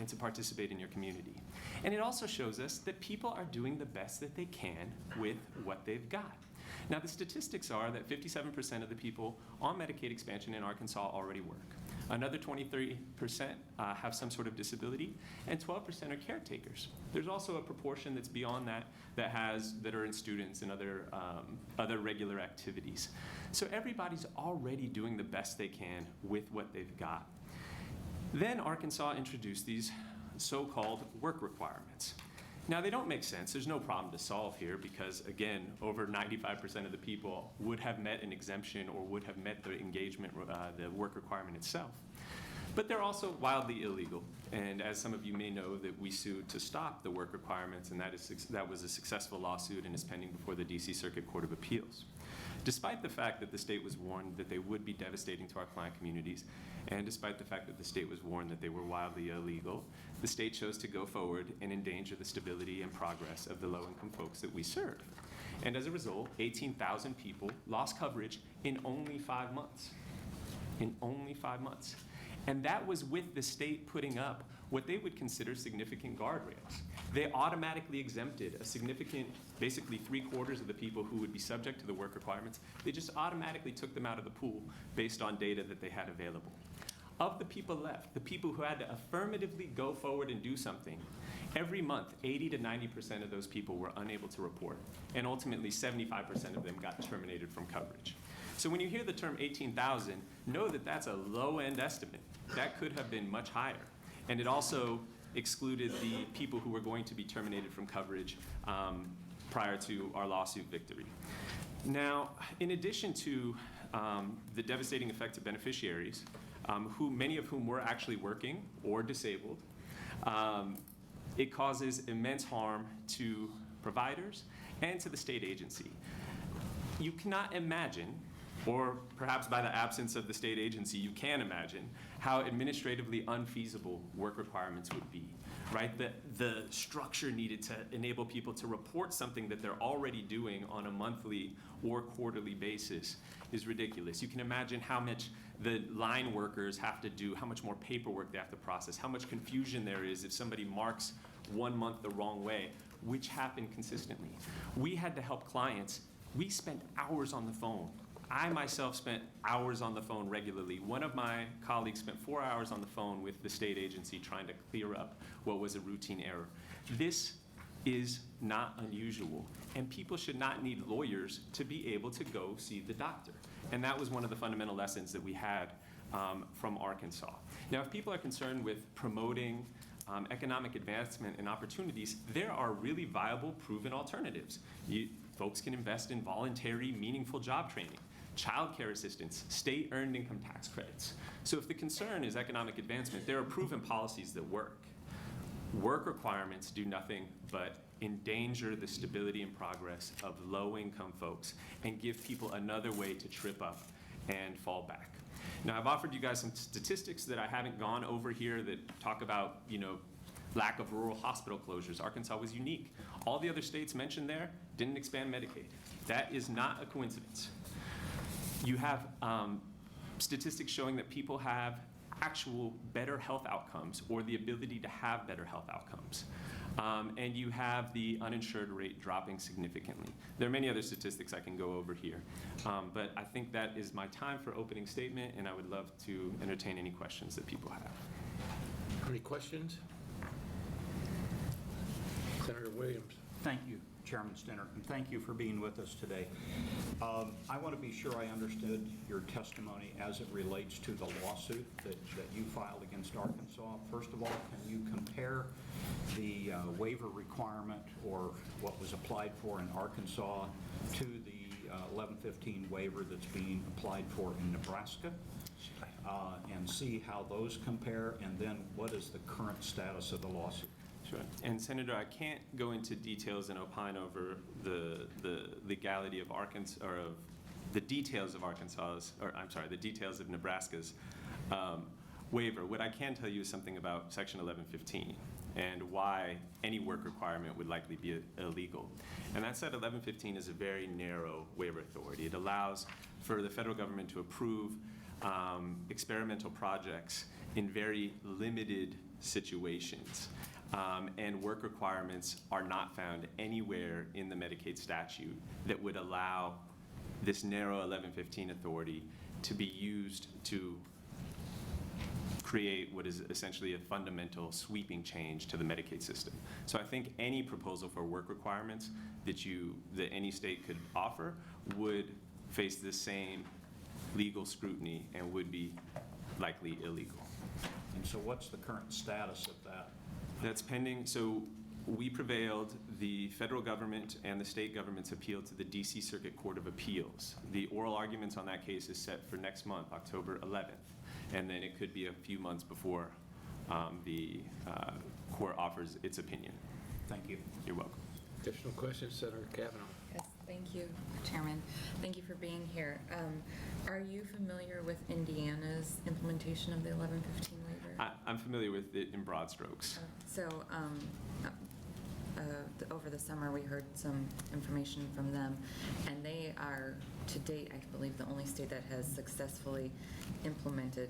and to participate in your community. And it also shows us that people are doing the best that they can with what they've got. Now, the statistics are that 57% of the people on Medicaid expansion in Arkansas already work. Another 23% have some sort of disability, and 12% are caretakers. There's also a proportion that's beyond that that are in students and other regular activities. So everybody's already doing the best they can with what they've got. Then Arkansas introduced these so-called work requirements. Now, they don't make sense. There's no problem to solve here because, again, over 95% of the people would have met an exemption or would have met the engagement, the work requirement itself. But they're also wildly illegal. And as some of you may know, that we sued to stop the work requirements, and that was a successful lawsuit and is pending before the DC Circuit Court of Appeals. Despite the fact that the state was warned that they would be devastating to our client communities, and despite the fact that the state was warned that they were wildly illegal, the state chose to go forward and endanger the stability and progress of the low-income folks that we serve. And as a result, 18,000 people lost coverage in only 5 months. In only 5 months. And that was with the state putting up what they would consider significant guardrails. They automatically exempted a significant, basically 3/4 of the people who would be subject to the work requirements. They just automatically took them out of the pool based on data that they had available. Of the people left, the people who had to affirmatively go forward and do something, every month, 80 to 90% of those people were unable to report, and ultimately 75% of them got terminated from coverage. So when you hear the term 18,000, know that that's a low-end estimate. That could have been much higher. And it also excluded the people who were going to be terminated from coverage prior to our lawsuit victory. Now, in addition to the devastating effect of beneficiaries, many of whom were actually working or disabled, it causes immense harm to providers and to the state agency. You cannot imagine, or perhaps by the absence of the state agency, you can imagine how administratively unfeasible work requirements would be, right? The structure needed to enable people to report something that they're already doing on a monthly or quarterly basis is ridiculous. You can imagine how much the line workers have to do, how much more paperwork they have to process, how much confusion there is if somebody marks 1 month the wrong way, which happened consistently. We had to help clients. We spent hours on the phone. I myself spent hours on the phone regularly. One of my colleagues spent 4 hours on the phone with the state agency trying to clear up what was a routine error. This is not unusual, and people should not need lawyers to be able to go see the doctor. And that was one of the fundamental lessons that we had from Arkansas. Now, if people are concerned with promoting economic advancement and opportunities, there are really viable, proven alternatives. Folks can invest in voluntary, meaningful job training, child care assistance, state earned income tax credits. So if the concern is economic advancement, there are proven policies that work. Work requirements do nothing but endanger the stability and progress of low-income folks and give people another way to trip up and fall back. Now, I've offered you guys some statistics that I haven't gone over here that talk about, lack of rural hospital closures. Arkansas was unique. All the other states mentioned there didn't expand Medicaid. That is not a coincidence. You have statistics showing that people have actual better health outcomes or the ability to have better health outcomes. And you have the uninsured rate dropping significantly. There are many other statistics I can go over here. But I think that is my time for opening statement, and I would love to entertain any questions that people have. Any questions? Senator Williams. Thank you, Chairman Stinner, and thank you for being with us today. I want to be sure I understood your testimony as it relates to the lawsuit that you filed against Arkansas. First of all, can you compare the waiver requirement or what was applied for in Arkansas to the 1115 waiver that's being applied for in Nebraska? And see how those compare, and then what is the current status of the lawsuit? Sure. And Senator, I can't go into details and opine over the legality of Arkansas, or of the details of Arkansas's, or I'm sorry, the details of Nebraska's waiver. What I can tell you is something about Section 1115 and why any work requirement would likely be illegal. And that said, 1115 is a very narrow waiver authority. It allows for the federal government to approve experimental projects in very limited situations. And work requirements are not found anywhere in the Medicaid statute that would allow this narrow 1115 authority to be used to create what is essentially a fundamental sweeping change to the Medicaid system. So I think any proposal for work requirements that any state could offer would face the same legal scrutiny and would be likely illegal. And so what's the current status of that? That's pending. So we prevailed. The federal government and the state governments appealed to the DC Circuit Court of Appeals. The oral arguments on that case is set for next month, October 11th. And then it could be a few months before the court offers its opinion. Thank you. You're welcome. Additional questions, Senator Kavanaugh? Yes, thank you, Chairman. Thank you for being here. Are you familiar with Indiana's implementation of the 1115 waiver? I'm familiar with it in broad strokes. Over the summer, we heard some information from them, and they are, to date, I believe, the only state that has successfully implemented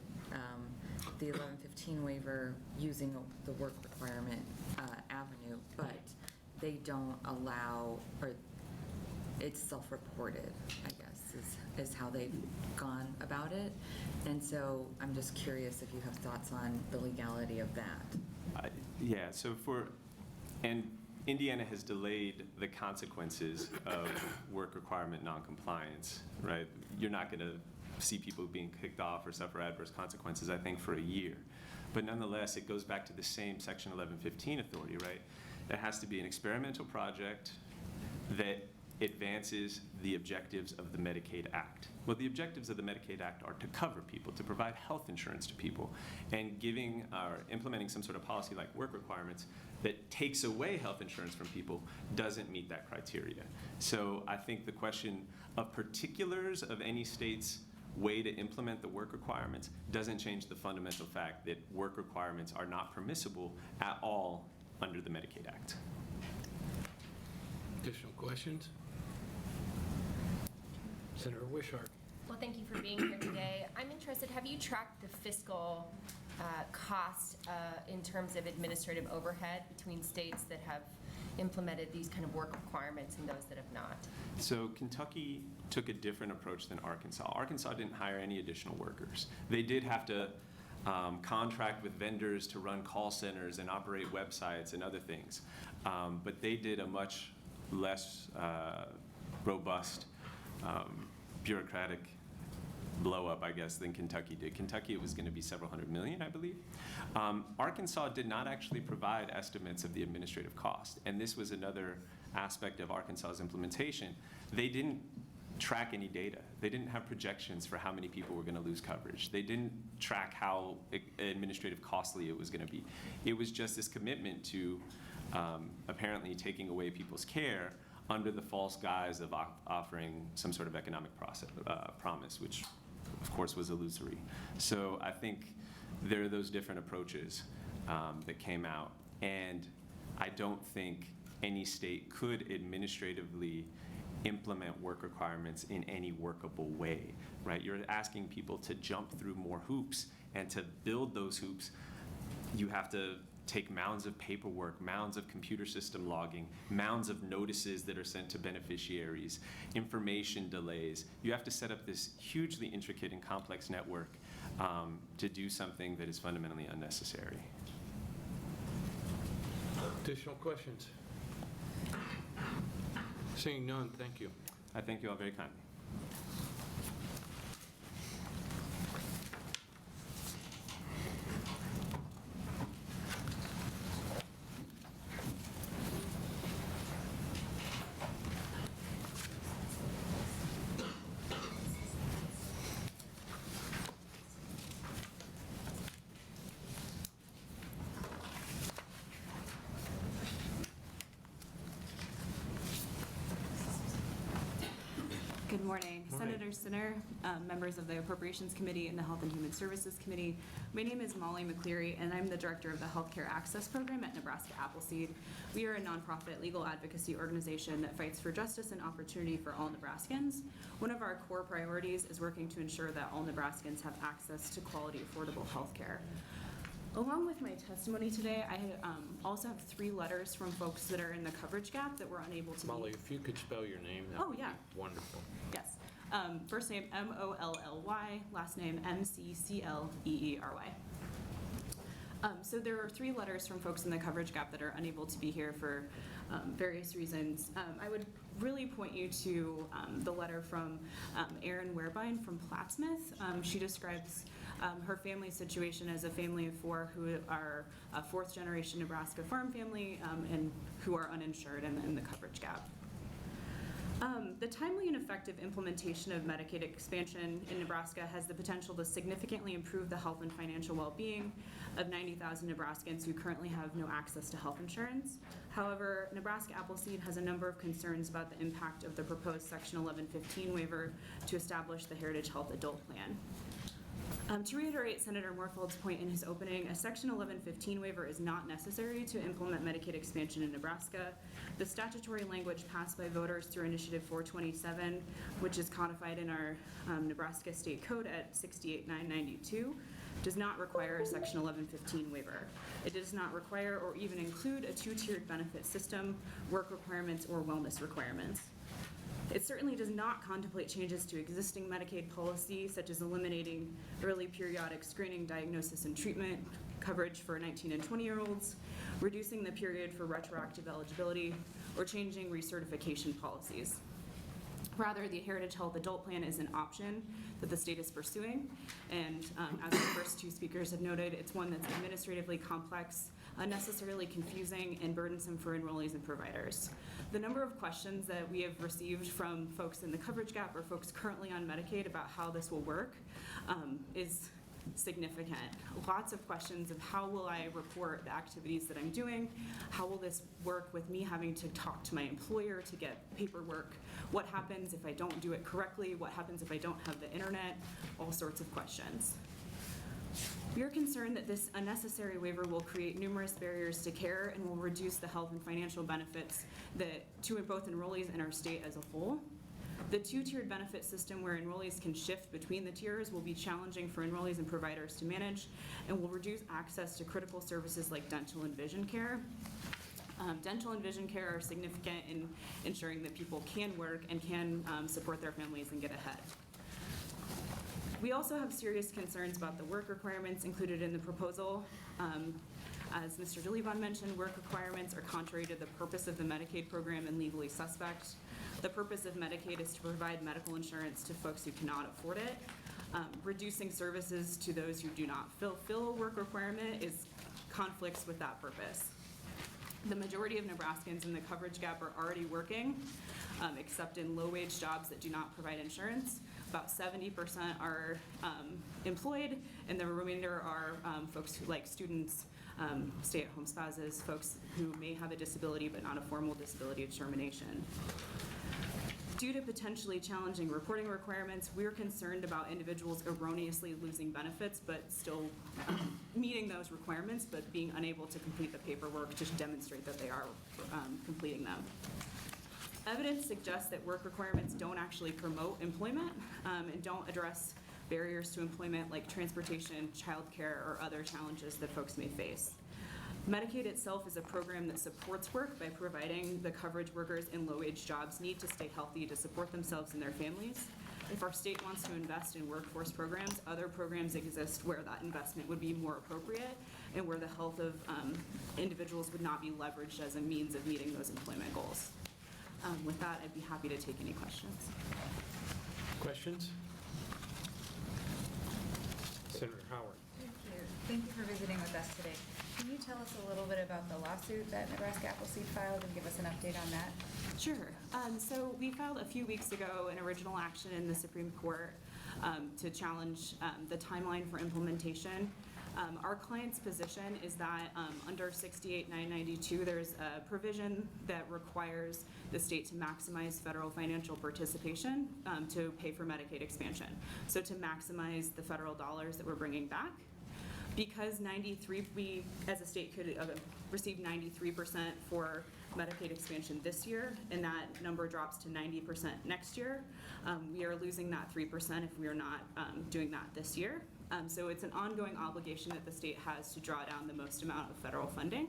the 1115 waiver using the work requirement avenue, but they don't allow, or it's self-reported, I guess, is how they've gone about it. And so I'm just curious if you have thoughts on the legality of that. Yeah, so Indiana has delayed the consequences of work requirement noncompliance, right? You're not going to see people being kicked off or suffer adverse consequences, I think, for a year. But nonetheless, it goes back to the same Section 1115 authority, right? It has to be an experimental project that advances the objectives of the Medicaid Act. Well, the objectives of the Medicaid Act are to cover people, to provide health insurance to people, and giving or implementing some sort of policy like work requirements that takes away health insurance from people doesn't meet that criteria. So I think the question of particulars of any state's way to implement the work requirements doesn't change the fundamental fact that work requirements are not permissible at all under the Medicaid Act. Additional questions? Senator Wishart. Well, thank you for being here today. I'm interested, have you tracked the fiscal cost in terms of administrative overhead between states that have implemented these kind of work requirements and those that have not? So Kentucky took a different approach than Arkansas. Arkansas didn't hire any additional workers. They did have to contract with vendors to run call centers and operate websites and other things. But they did a much less robust bureaucratic blow up, I guess, than Kentucky did. Kentucky, it was going to be several $100 million, I believe. Arkansas did not actually provide estimates of the administrative cost, and this was another aspect of Arkansas's implementation. They didn't track any data. They didn't have projections for how many people were going to lose coverage. They didn't track how administrative costly it was going to be. It was just this commitment to apparently taking away people's care under the false guise of offering some sort of economic promise, which of course was illusory. So I think there are those different approaches that came out, and I don't think any state could administratively implement work requirements in any workable way, right? You're asking people to jump through more hoops, and to build those hoops, you have to take mounds of paperwork, mounds of computer system logging, mounds of notices that are sent to beneficiaries, information delays. You have to set up this hugely intricate and complex network to do something that is fundamentally unnecessary. Additional questions? Seeing none, thank you. I thank you all very kindly. Good morning. Senator Sinner, members of the Appropriations Committee and the Health and Human Services Committee. My name is Molly McCleary, and I'm the director of the Healthcare Access Program at Nebraska Appleseed. We are a nonprofit legal advocacy organization that fights for justice and opportunity for all Nebraskans. One of our core priorities is working to ensure that all Nebraskans have access to quality, affordable health care. Along with my testimony today, I also have 3 letters from folks that are in the coverage gap that were unable to Molly, meet. if you could spell your name, that Oh, would yeah. be wonderful. Yes. First name Molly, last name Mccleery. So there are 3 letters from folks in the coverage gap that are unable to be here for various reasons. I would really point you to the letter from Erin Werbine from Plattsmouth. She describes her family situation as a family of 4 who are a 4th-generation Nebraska farm family and who are uninsured and in the coverage gap. The timely and effective implementation of Medicaid expansion in Nebraska has the potential to significantly improve the health and financial well-being of 90,000 Nebraskans who currently have no access to health insurance. However, Nebraska Appleseed has a number of concerns about the impact of the proposed Section 1115 waiver to establish the Heritage Health Adult Plan. To reiterate Senator Moorfeld's point in his opening, a Section 1115 waiver is not necessary to implement Medicaid expansion in Nebraska. The statutory language passed by voters through Initiative 427, which is codified in our Nebraska State Code at 68992, does not require a Section 1115 waiver. It does not require or even include a 2-tiered benefit system, work requirements, or wellness requirements. It certainly does not contemplate changes to existing Medicaid policy, such as eliminating early periodic screening, diagnosis, and treatment coverage for 19 and 20-year-olds, reducing the period for retroactive eligibility, or changing recertification policies. Rather, the Heritage Health Adult Plan is an option that the state is pursuing, and as the first 2 speakers have noted, it's one that's administratively complex, unnecessarily confusing, and burdensome for enrollees and providers. The number of questions that we have received from folks in the coverage gap or folks currently on Medicaid about how this will work is significant. Lots of questions of how will I report the activities that I'm doing? How will this work with me having to talk to my employer to get paperwork? What happens if I don't do it correctly? What happens if I don't have the internet? All sorts of questions. We are concerned that this unnecessary waiver will create numerous barriers to care and will reduce the health and financial benefits to both enrollees and our state as a whole. The 2-tiered benefit system where enrollees can shift between the tiers will be challenging for enrollees and providers to manage and will reduce access to critical services like dental and vision care. Dental and vision care are significant in ensuring that people can work and can support their families and get ahead. We also have serious concerns about the work requirements included in the proposal. As Mr. DeLevon mentioned, work requirements are contrary to the purpose of the Medicaid program and legally suspect. The purpose of Medicaid is to provide medical insurance to folks who cannot afford it. Reducing services to those who do not fulfill a work requirement conflicts with that purpose. The majority of Nebraskans in the coverage gap are already working, except in low-wage jobs that do not provide insurance. About 70% are employed, and the remainder are folks who, like students, stay-at-home spouses, folks who may have a disability but not a formal disability determination. Due to potentially challenging reporting requirements, we're concerned about individuals erroneously losing benefits but still meeting those requirements but being unable to complete the paperwork to demonstrate that they are completing them. Evidence suggests that work requirements don't actually promote employment and don't address barriers to employment like transportation, childcare, or other challenges that folks may face. Medicaid itself is a program that supports work by providing the coverage workers in low-wage jobs need to stay healthy to support themselves and their families. If our state wants to invest in workforce programs, other programs exist where that investment would be more appropriate and where the health of individuals would not be leveraged as a means of meeting those employment goals. With that, I'd be happy to take any questions. Questions? Senator Howard. Thank you. Thank you for visiting with us today. Can you tell us a little bit about the lawsuit that Nebraska Appleseed filed and give us an update on that? Sure. So we filed a few weeks ago an original action in the Supreme Court to challenge the timeline for implementation. Our client's position is that under 68992, there's a provision that requires the state to maximize federal financial participation to pay for Medicaid expansion. So to maximize the federal dollars that we're bringing back. Because we, as a state, could receive 93% for Medicaid expansion this year, and that number drops to 90% next year, we are losing that 3% if we are not doing that this year. So it's an ongoing obligation that the state has to draw down the most amount of federal funding.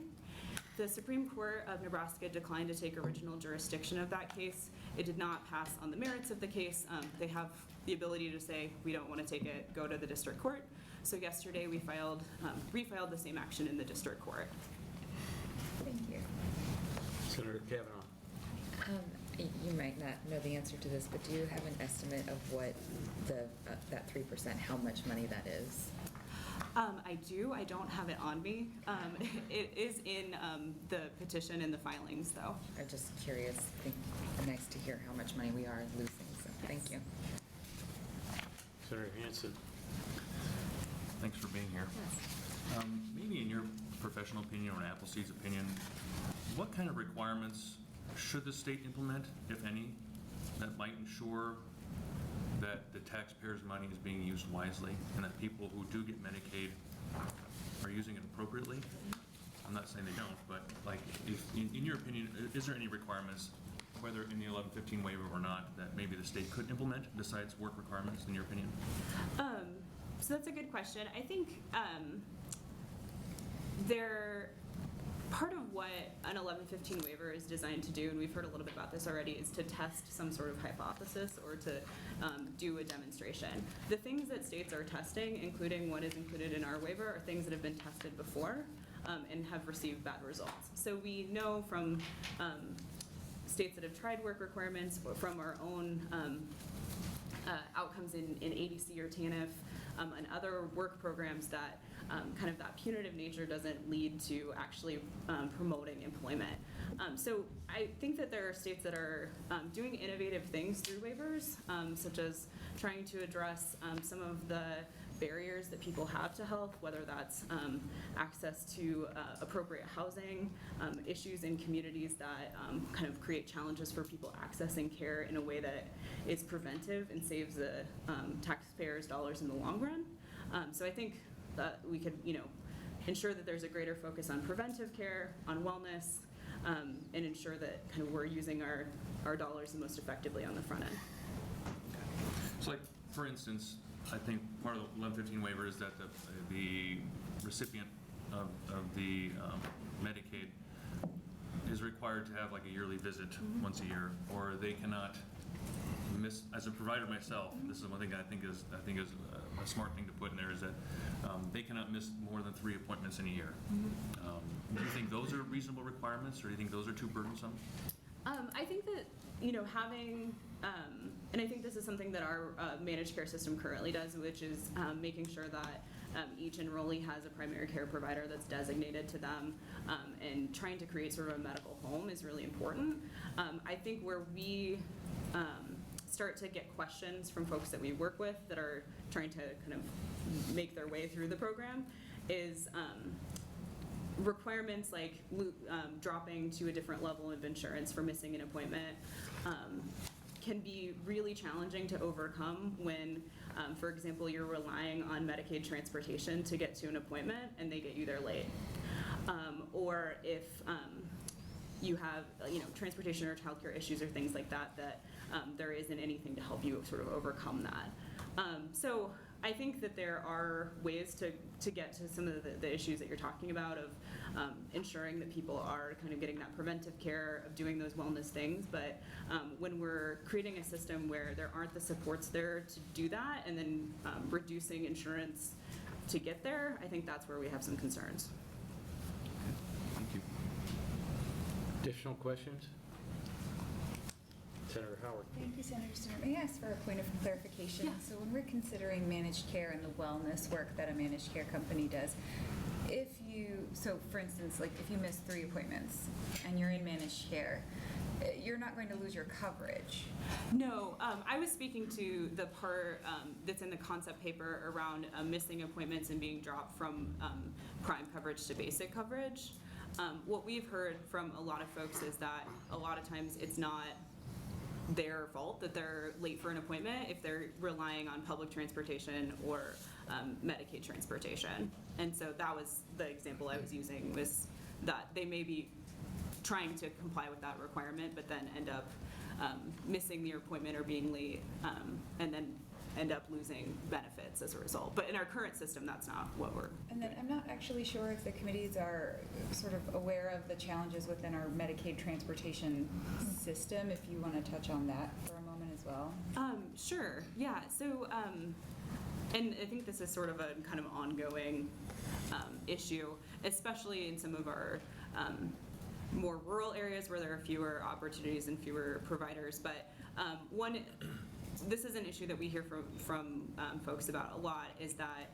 The Supreme Court of Nebraska declined to take original jurisdiction of that case. It did not pass on the merits of the case. They have the ability to say, we don't want to take it, go to the district court. So yesterday we refiled the same action in the district court. Thank you. Senator Kavanaugh. You might not know the answer to this, but do you have an estimate of what that 3%, how much money that is? I do. I don't have it on me. It is in the petition and the filings, though. I'm just curious. I think it's nice to hear how much money we are losing, so thank you. Senator Hansen. Thanks for being here. Maybe in your professional opinion or Appleseed's opinion, what kind of requirements should the state implement, if any, that might ensure that the taxpayers' money is being used wisely and that people who do get Medicaid are using it appropriately? I'm not saying they don't, but like, if, in your opinion, is there any requirements, whether in the 1115 waiver or not, that maybe the state could implement besides work requirements, in your opinion? So that's a good question. I think part of what an 1115 waiver is designed to do, and we've heard a little bit about this already, is to test some sort of hypothesis or to do a demonstration. The things that states are testing, including what is included in our waiver, are things that have been tested before and have received bad results. So we know from states that have tried work requirements, or from our own outcomes in ADC or TANF and other work programs, that kind of that punitive nature doesn't lead to actually promoting employment. So I think that there are states that are doing innovative things through waivers, such as trying to address some of the barriers that people have to health, whether that's access to appropriate housing, issues in communities that kind of create challenges for people accessing care in a way that is preventive and saves the taxpayers' dollars in the long run. So I think that we could, ensure that there's a greater focus on preventive care, on wellness, and ensure that kind of we're using our dollars the most effectively on the front end. So like, for instance, I think part of the 1115 waiver is that the recipient of the Medicaid is required to have like a yearly visit once a year, or they cannot miss. As a provider myself, this is one thing I think is a smart thing to put in there, is that they cannot miss more than 3 appointments in a year. Do you think those are reasonable requirements, or do you think those are too burdensome? I think that, having, and I think this is something that our managed care system currently does, which is making sure that each enrollee has a primary care provider that's designated to them, and trying to create sort of a medical home is really important. I think where we start to get questions from folks that we work with that are trying to kind of make their way through the program is requirements like dropping to a different level of insurance for missing an appointment can be really challenging to overcome when, for example, you're relying on Medicaid transportation to get to an appointment and they get you there late. Or if you have transportation or childcare issues or things like that, there isn't anything to help you sort of overcome that. So I think that there are ways to get to some of the issues that you're talking about, of ensuring that people are kind of getting that preventive care, of doing those wellness things. But when we're creating a system where there aren't the supports there to do that, and then reducing insurance to get there, I think that's where we have some concerns. Thank you. Additional questions? Senator Howard. Thank you, Senator Stewart. May I ask for a point of clarification? Yeah. So when we're considering managed care and the wellness work that a managed care company does, so for instance, like if you miss 3 appointments and you're in managed care, you're not going to lose your coverage. No, I was speaking to the part that's in the concept paper around missing appointments and being dropped from prime coverage to basic coverage. What we've heard from a lot of folks is that a lot of times it's not their fault that they're late for an appointment if they're relying on public transportation or Medicaid transportation. And so that was the example I was using, was that they may be trying to comply with that requirement, but then end up missing the appointment or being late, and then end up losing benefits as a result. But in our current system, that's not what we're And then I'm not actually sure if the committees are sort of aware of the challenges within our Medicaid transportation system, if you want to touch on that for a moment as well. Sure, yeah. So, and I think this is sort of a kind of ongoing issue, especially in some of our more rural areas where there are fewer opportunities and fewer providers. But this is an issue that we hear from folks about a lot, is that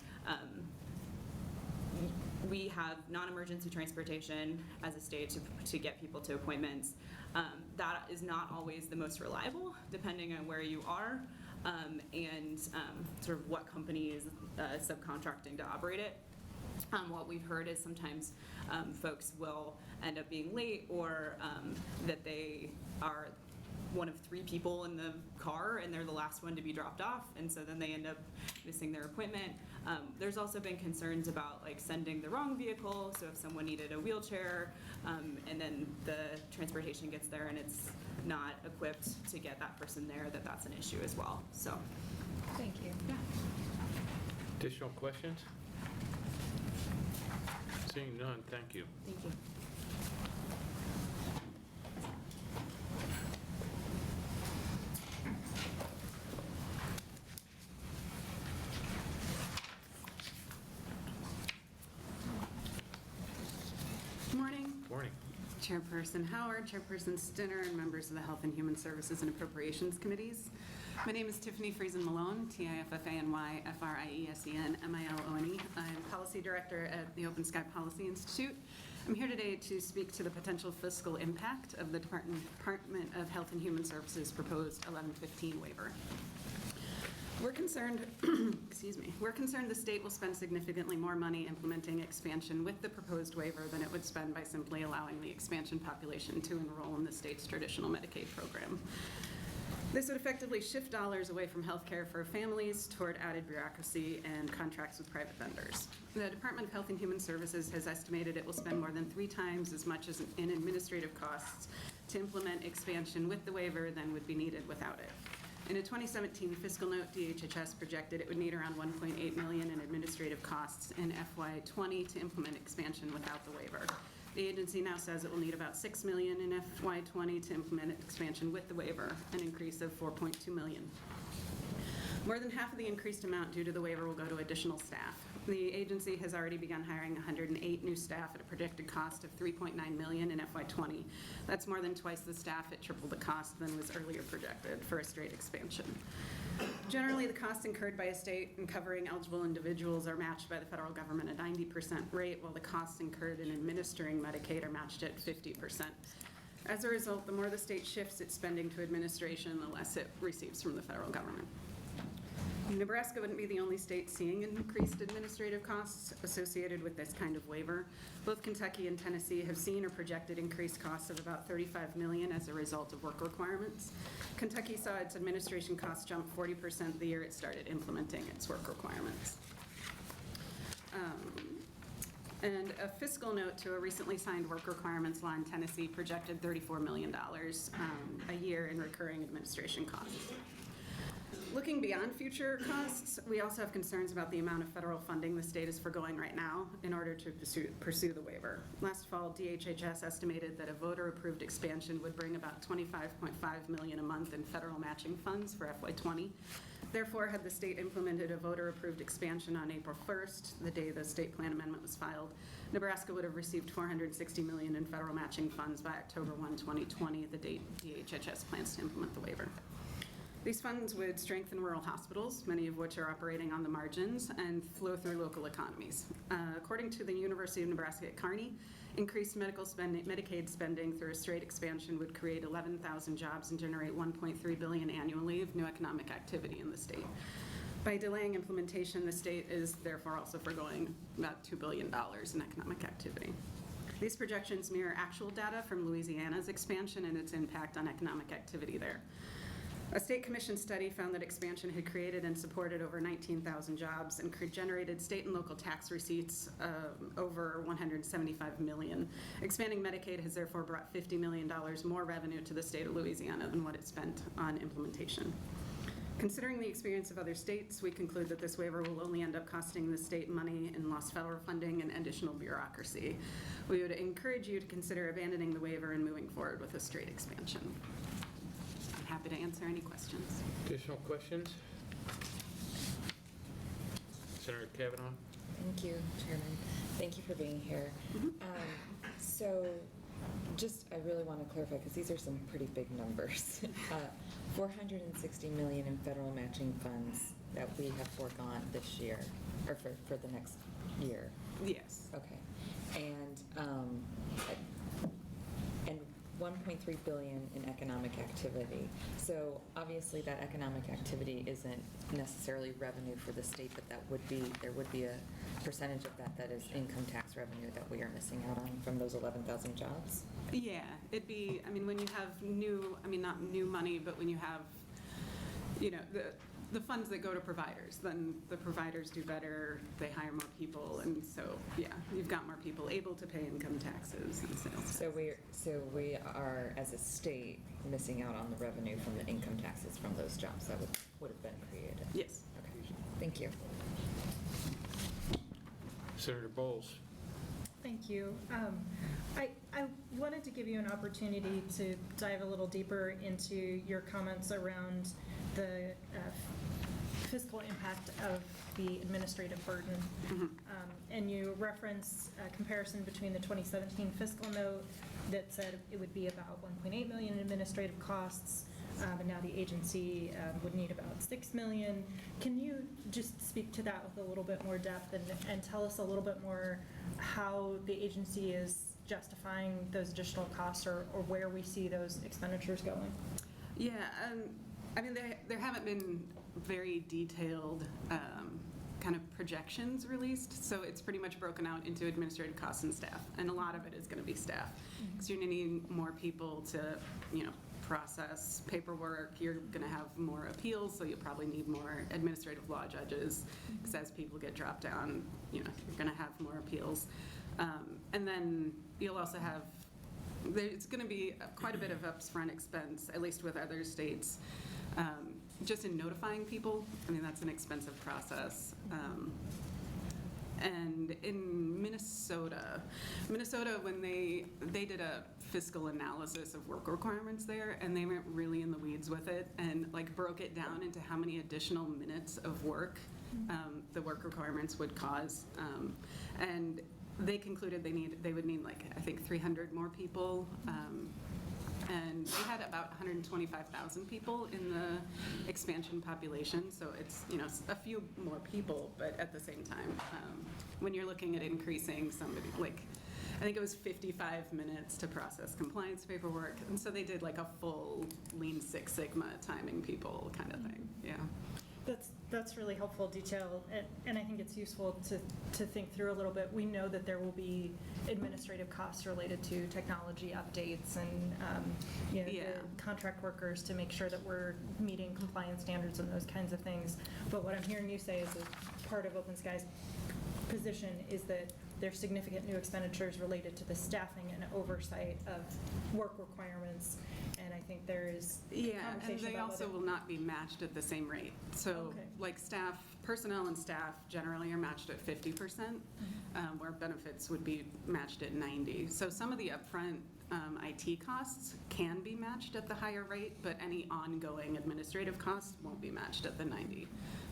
we have non-emergency transportation as a state to get people to appointments. That is not always the most reliable, depending on where you are and sort of what company is subcontracting to operate it. What we've heard is sometimes folks will end up being late, or that they are one of 3 people in the car and they're the last one to be dropped off, and so then they end up missing their appointment. There's also been concerns about like sending the wrong vehicle, so if someone needed a wheelchair and then the transportation gets there and it's not equipped to get that person there, that's an issue as well. So, Thank you. yeah. Additional questions? Seeing none, thank you. Thank you. Good morning. Morning. Chairperson Howard, Chairperson Stinner, and members of the Health and Human Services and Appropriations Committees. My name is Tiffany Friesen Malone, Tiffany Friesen Milone. I'm Policy Director at the Open Sky Policy Institute. I'm here today to speak to the potential fiscal impact of the Department of Health and Human Services proposed 1115 waiver. We're concerned, we're concerned the state will spend significantly more money implementing expansion with the proposed waiver than it would spend by simply allowing the expansion population to enroll in the state's traditional Medicaid program. This would effectively shift dollars away from healthcare for families toward added bureaucracy and contracts with private vendors. The Department of Health and Human Services has estimated it will spend more than 3 times as much as in administrative costs to implement expansion with the waiver than would be needed without it. In a 2017 fiscal note, DHHS projected it would need around $1.8 million in administrative costs in FY20 to implement expansion without the waiver. The agency now says it will need about $6 million in FY20 to implement expansion with the waiver, an increase of $4.2 million. More than half of the increased amount due to the waiver will go to additional staff. The agency has already begun hiring 108 new staff at a projected cost of $3.9 million in FY20. That's more than twice the staff at triple the cost than was earlier projected for a straight expansion. Generally, the costs incurred by a state in covering eligible individuals are matched by the federal government at 90% rate, while the costs incurred in administering Medicaid are matched at 50%. As a result, the more the state shifts its spending to administration, the less it receives from the federal government. Nebraska wouldn't be the only state seeing increased administrative costs associated with this kind of waiver. Both Kentucky and Tennessee have seen or projected increased costs of about $35 million as a result of work requirements. Kentucky saw its administration costs jump 40% the year it started implementing its work requirements. And a fiscal note to a recently signed work requirements law in Tennessee projected $34 million a year in recurring administration costs. Looking beyond future costs, we also have concerns about the amount of federal funding the state is forgoing right now in order to pursue the waiver. Last fall, DHHS estimated that a voter-approved expansion would bring about $25.5 million a month in federal matching funds for FY20. Therefore, had the state implemented a voter-approved expansion on April 1st, the day the state plan amendment was filed, Nebraska would have received $460 million in federal matching funds by October 1, 2020, the date DHHS plans to implement the waiver. These funds would strengthen rural hospitals, many of which are operating on the margins, and flow through local economies. According to the University of Nebraska at Kearney, increased Medicaid spending through a straight expansion would create 11,000 jobs and generate $1.3 billion annually of new economic activity in the state. By delaying implementation, the state is therefore also forgoing about $2 billion in economic activity. These projections mirror actual data from Louisiana's expansion and its impact on economic activity there. A state commission study found that expansion had created and supported over 19,000 jobs and generated state and local tax receipts over $175 million. Expanding Medicaid has therefore brought $50 million more revenue to the state of Louisiana than what it spent on implementation. Considering the experience of other states, we conclude that this waiver will only end up costing the state money in lost federal funding and additional bureaucracy. We would encourage you to consider abandoning the waiver and moving forward with a straight expansion. I'm happy to answer any questions. Additional questions? Senator Kavanaugh? Thank you, Chairman. Thank you for being here. So just, I really want to clarify, because these are some pretty big numbers. 460 million in federal matching funds that we have foregone this year, or for the next year. Yes. Okay. And 1.3 billion in economic activity. So obviously that economic activity isn't necessarily revenue for the state, but there would be a percentage of that is income tax revenue that we are missing out on from those 11,000 jobs. Yeah, it'd be, I mean, when you have not new money, but when you have, the funds that go to providers, then the providers do better, they hire more people, and so, yeah, you've got more people able to pay income taxes and sales tax. So we are, as a state, missing out on the revenue from the income taxes from those jobs that would have been created. Yes. Okay, thank you. Senator Bowles? Thank you. I wanted to give you an opportunity to dive a little deeper into your comments around the fiscal impact of the administrative burden. And you reference a comparison between the 2017 fiscal note that said it would be about 1.8 million in administrative costs, and now the agency would need about 6 million. Can you just speak to that with a little bit more depth and tell us a little bit more how the agency is justifying those additional costs, or where we see those expenditures going? Yeah, I mean, there haven't been very detailed kind of projections released, so it's pretty much broken out into administrative costs and staff, and a lot of it is going to be staff, because you're going to need more people to, process paperwork. You're going to have more appeals, so you'll probably need more administrative law judges, because as people get dropped down, you're going to have more appeals. And then you'll also have, there's going to be quite a bit of upfront expense, at least with other states, just in notifying people. I mean, that's an expensive process. And in Minnesota, when they did a fiscal analysis of work requirements there, and they went really in the weeds with it and broke it down into how many additional minutes of work the work requirements would cause. And they concluded they would need I think 300 more people. And they had about 125,000 people in the expansion population, so it's a few more people, but at the same time, when you're looking at increasing somebody, I think it was 55 minutes to process compliance paperwork, and so they did a full Lean Six Sigma timing people kind of thing. Yeah. That's really helpful detail, and I think it's useful to think through a little bit. We know that there will be administrative costs related to technology updates and the contract workers to make sure that we're meeting compliance standards and those kinds of things. But what I'm hearing you say is a part of Open Sky's position is that there's significant new expenditures related to the staffing and oversight of work requirements, and I think there is conversation and they about also will not be matched at the same rate. So personnel and staff generally are matched at 50%, where benefits would be matched at 90%. So some of the upfront IT costs can be matched at the higher rate, but any ongoing administrative costs won't be matched at the 90%.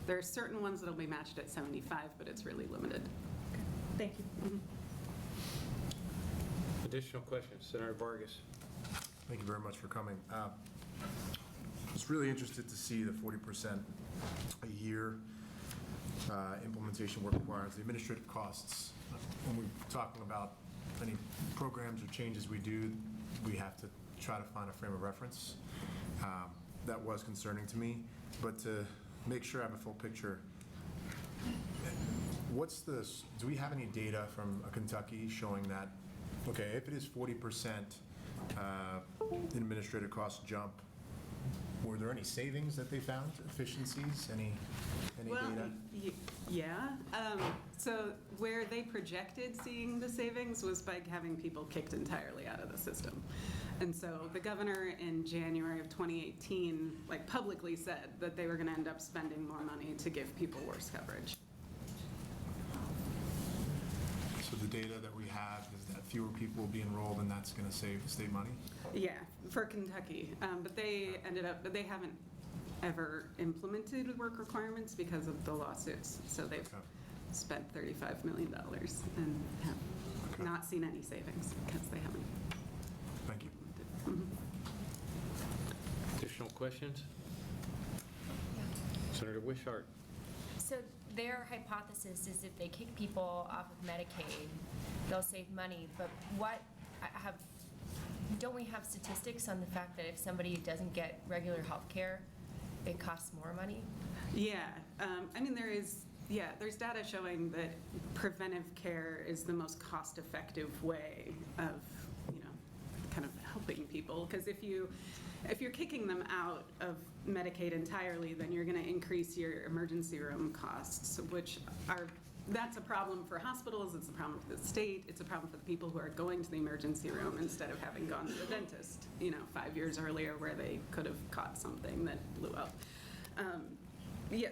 There are certain ones that will be matched at 75%, but it's really limited. Thank you. Additional questions? Senator Vargas? Thank you very much for coming. I was really interested to see the 40% a year implementation work requirements, the administrative costs. When we're talking about any programs or changes we do, we have to try to find a frame of reference. That was concerning to me, but to make sure I have a full picture, do we have any data from Kentucky showing that, okay, if it is 40% administrative cost jump, were there any savings that they found, efficiencies, any Well, data? yeah. So where they projected seeing the savings was by having people kicked entirely out of the system. And so the governor in January of 2018, like publicly said that they were going to end up spending more money to give people worse coverage. So the data that we have is that fewer people will be enrolled, and that's going to save the state money? Yeah, for Kentucky. But they they haven't ever implemented work requirements because of the lawsuits. So they've Okay. spent $35 million and have Okay. not seen any savings because they haven't. Thank you. Additional questions? Senator Wishart. So their hypothesis is if they kick people off of Medicaid, they'll save money, but don't we have statistics on the fact that if somebody doesn't get regular health care, it costs more money? Yeah, I mean, there's data showing that preventive care is the most cost-effective way of, kind of helping people. Because if you're kicking them out of Medicaid entirely, then you're going to increase your emergency room costs, that's a problem for hospitals, it's a problem for the state, it's a problem for the people who are going to the emergency room instead of having gone to the dentist, 5 years earlier where they could have caught something that blew up.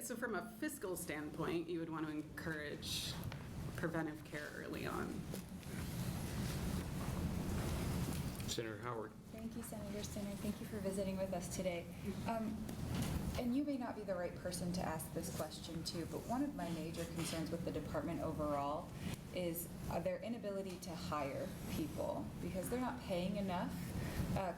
So from a fiscal standpoint, you would want to encourage preventive care early on. Senator Howard. Thank you, Senator Sinner. Thank you for visiting with us today. And you may not be the right person to ask this question to, but one of my major concerns with the department overall is their inability to hire people because they're not paying enough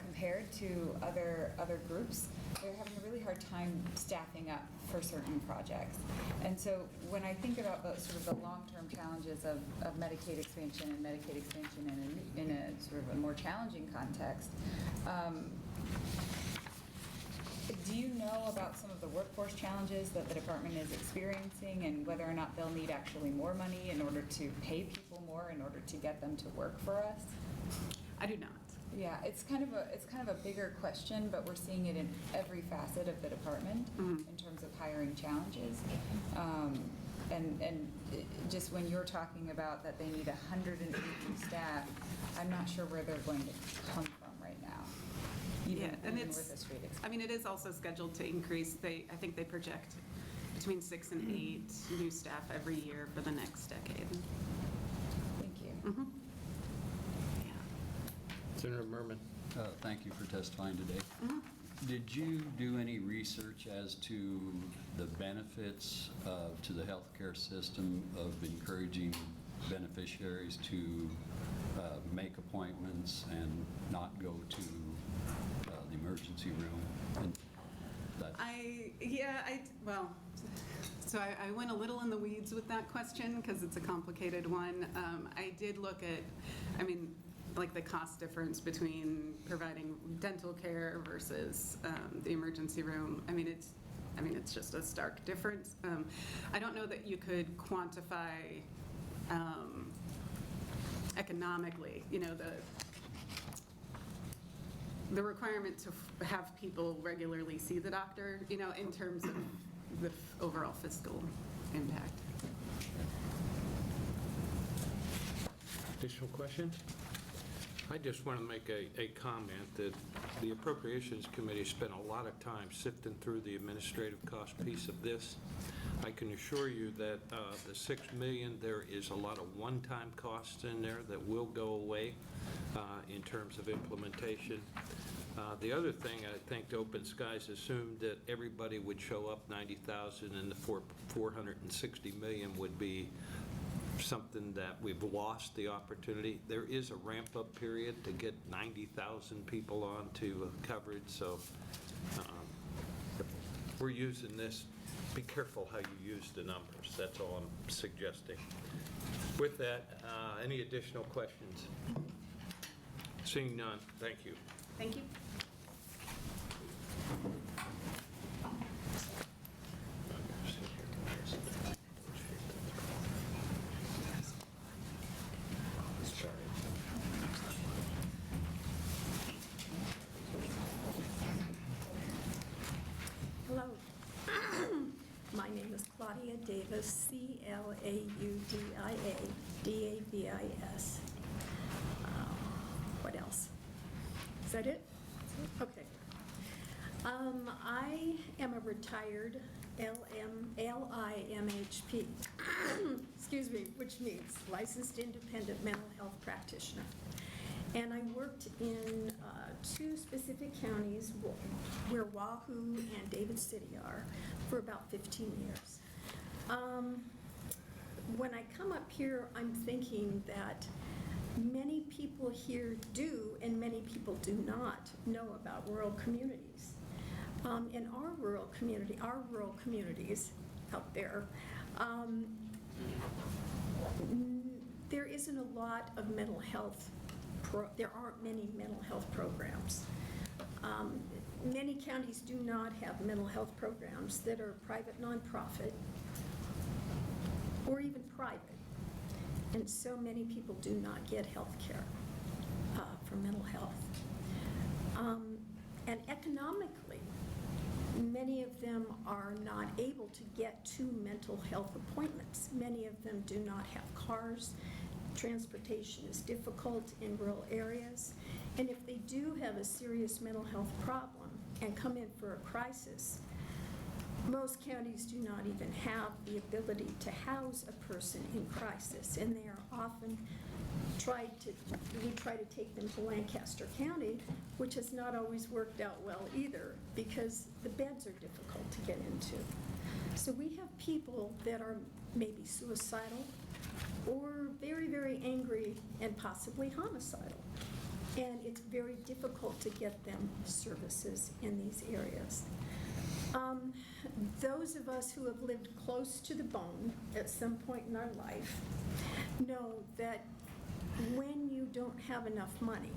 compared to other groups. They're having a really hard time staffing up for certain projects. And so when I think about the sort of the long-term challenges of Medicaid expansion in a sort of a more challenging context, do you know about some of the workforce challenges that the department is experiencing and whether or not they'll need actually more money in order to pay people more in order to get them to work for us? I do not. Yeah, it's kind of a bigger question, but we're seeing it in every facet of the department in terms of hiring challenges. And just when you're talking about that they need 180 staff, I'm not sure where they're going to come from right now. Even with this rate expansion. I mean, it is also scheduled to increase. I think they project between 6 and 8 new staff every year for the next decade. Thank you. Senator Merman. Thank you for testifying today. Did you do any research as to the benefits to the healthcare system of encouraging beneficiaries to make appointments and not go to the emergency room? So I went a little in the weeds with that question because it's a complicated one. I did look at, like the cost difference between providing dental care versus the emergency room. It's just a stark difference. I don't know that you could quantify economically, the requirement to have people regularly see the doctor, in terms of the overall fiscal impact. Additional questions? I just want to make a comment that the Appropriations Committee spent a lot of time sifting through the administrative cost piece of this. I can assure you that the $6 million, there is a lot of one-time costs in there that will go away in terms of implementation. The other thing, I think Open Skies assumed that everybody would show up 90,000 and the 460 million would be something that we've lost the opportunity. There is a ramp-up period to get 90,000 people onto coverage, so we're using this. Be careful how you use the numbers. That's all I'm suggesting. With that, any additional questions? Seeing none, thank you. Thank you. CLAUDIADAVIS. What else? Is that it? Okay. I am a retired LIMHP, excuse me, which means licensed independent mental health practitioner. And I worked in 2 specific counties where Wahoo and David City are for about 15 years. When I come up here, I'm thinking that many people here do and many people do not know about rural communities. In our rural communities out there, there isn't a lot of mental health, there aren't many mental health programs. Many counties do not have mental health programs that are private nonprofit or even private. And so many people do not get health care for mental health. And economically, many of them are not able to get to mental health appointments. Many of them do not have cars. Transportation is difficult in rural areas. And if they do have a serious mental health problem and come in for a crisis, most counties do not even have the ability to house a person in crisis, and they are often we try to take them to Lancaster County, which has not always worked out well either, because the beds are difficult to get into. So we have people that are maybe suicidal or very, very angry and possibly homicidal. And it's very difficult to get them services in these areas. Those of us who have lived close to the bone at some point in our life know that when you don't have enough money,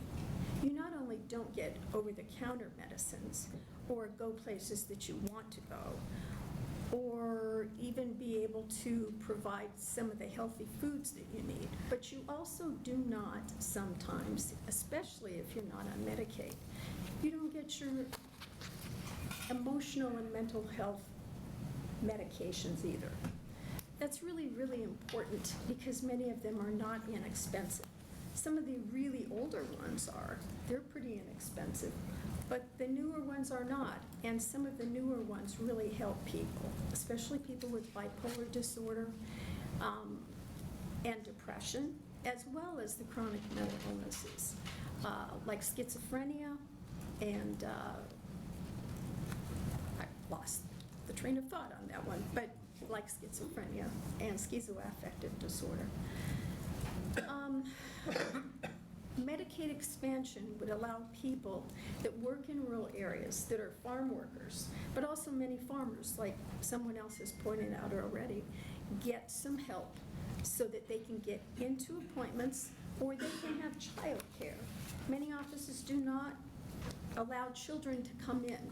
you not only don't get over-the-counter medicines or go places that you want to go, or even be able to provide some of the healthy foods that you need, but you also do not sometimes, especially if you're not on Medicaid, you don't get your emotional and mental health medications either. That's really, really important because many of them are not inexpensive. Some of the really older ones are. They're pretty inexpensive, but the newer ones are not. And some of the newer ones really help people, especially people with bipolar disorder and depression, as well as the chronic mental illnesses like schizophrenia and I lost the train of thought on that one, but like schizophrenia and schizoaffective disorder. Medicaid expansion would allow people that work in rural areas, that are farm workers, but also many farmers, like someone else has pointed out already, get some help so that they can get into appointments or they can have child care. Many offices do not allow children to come in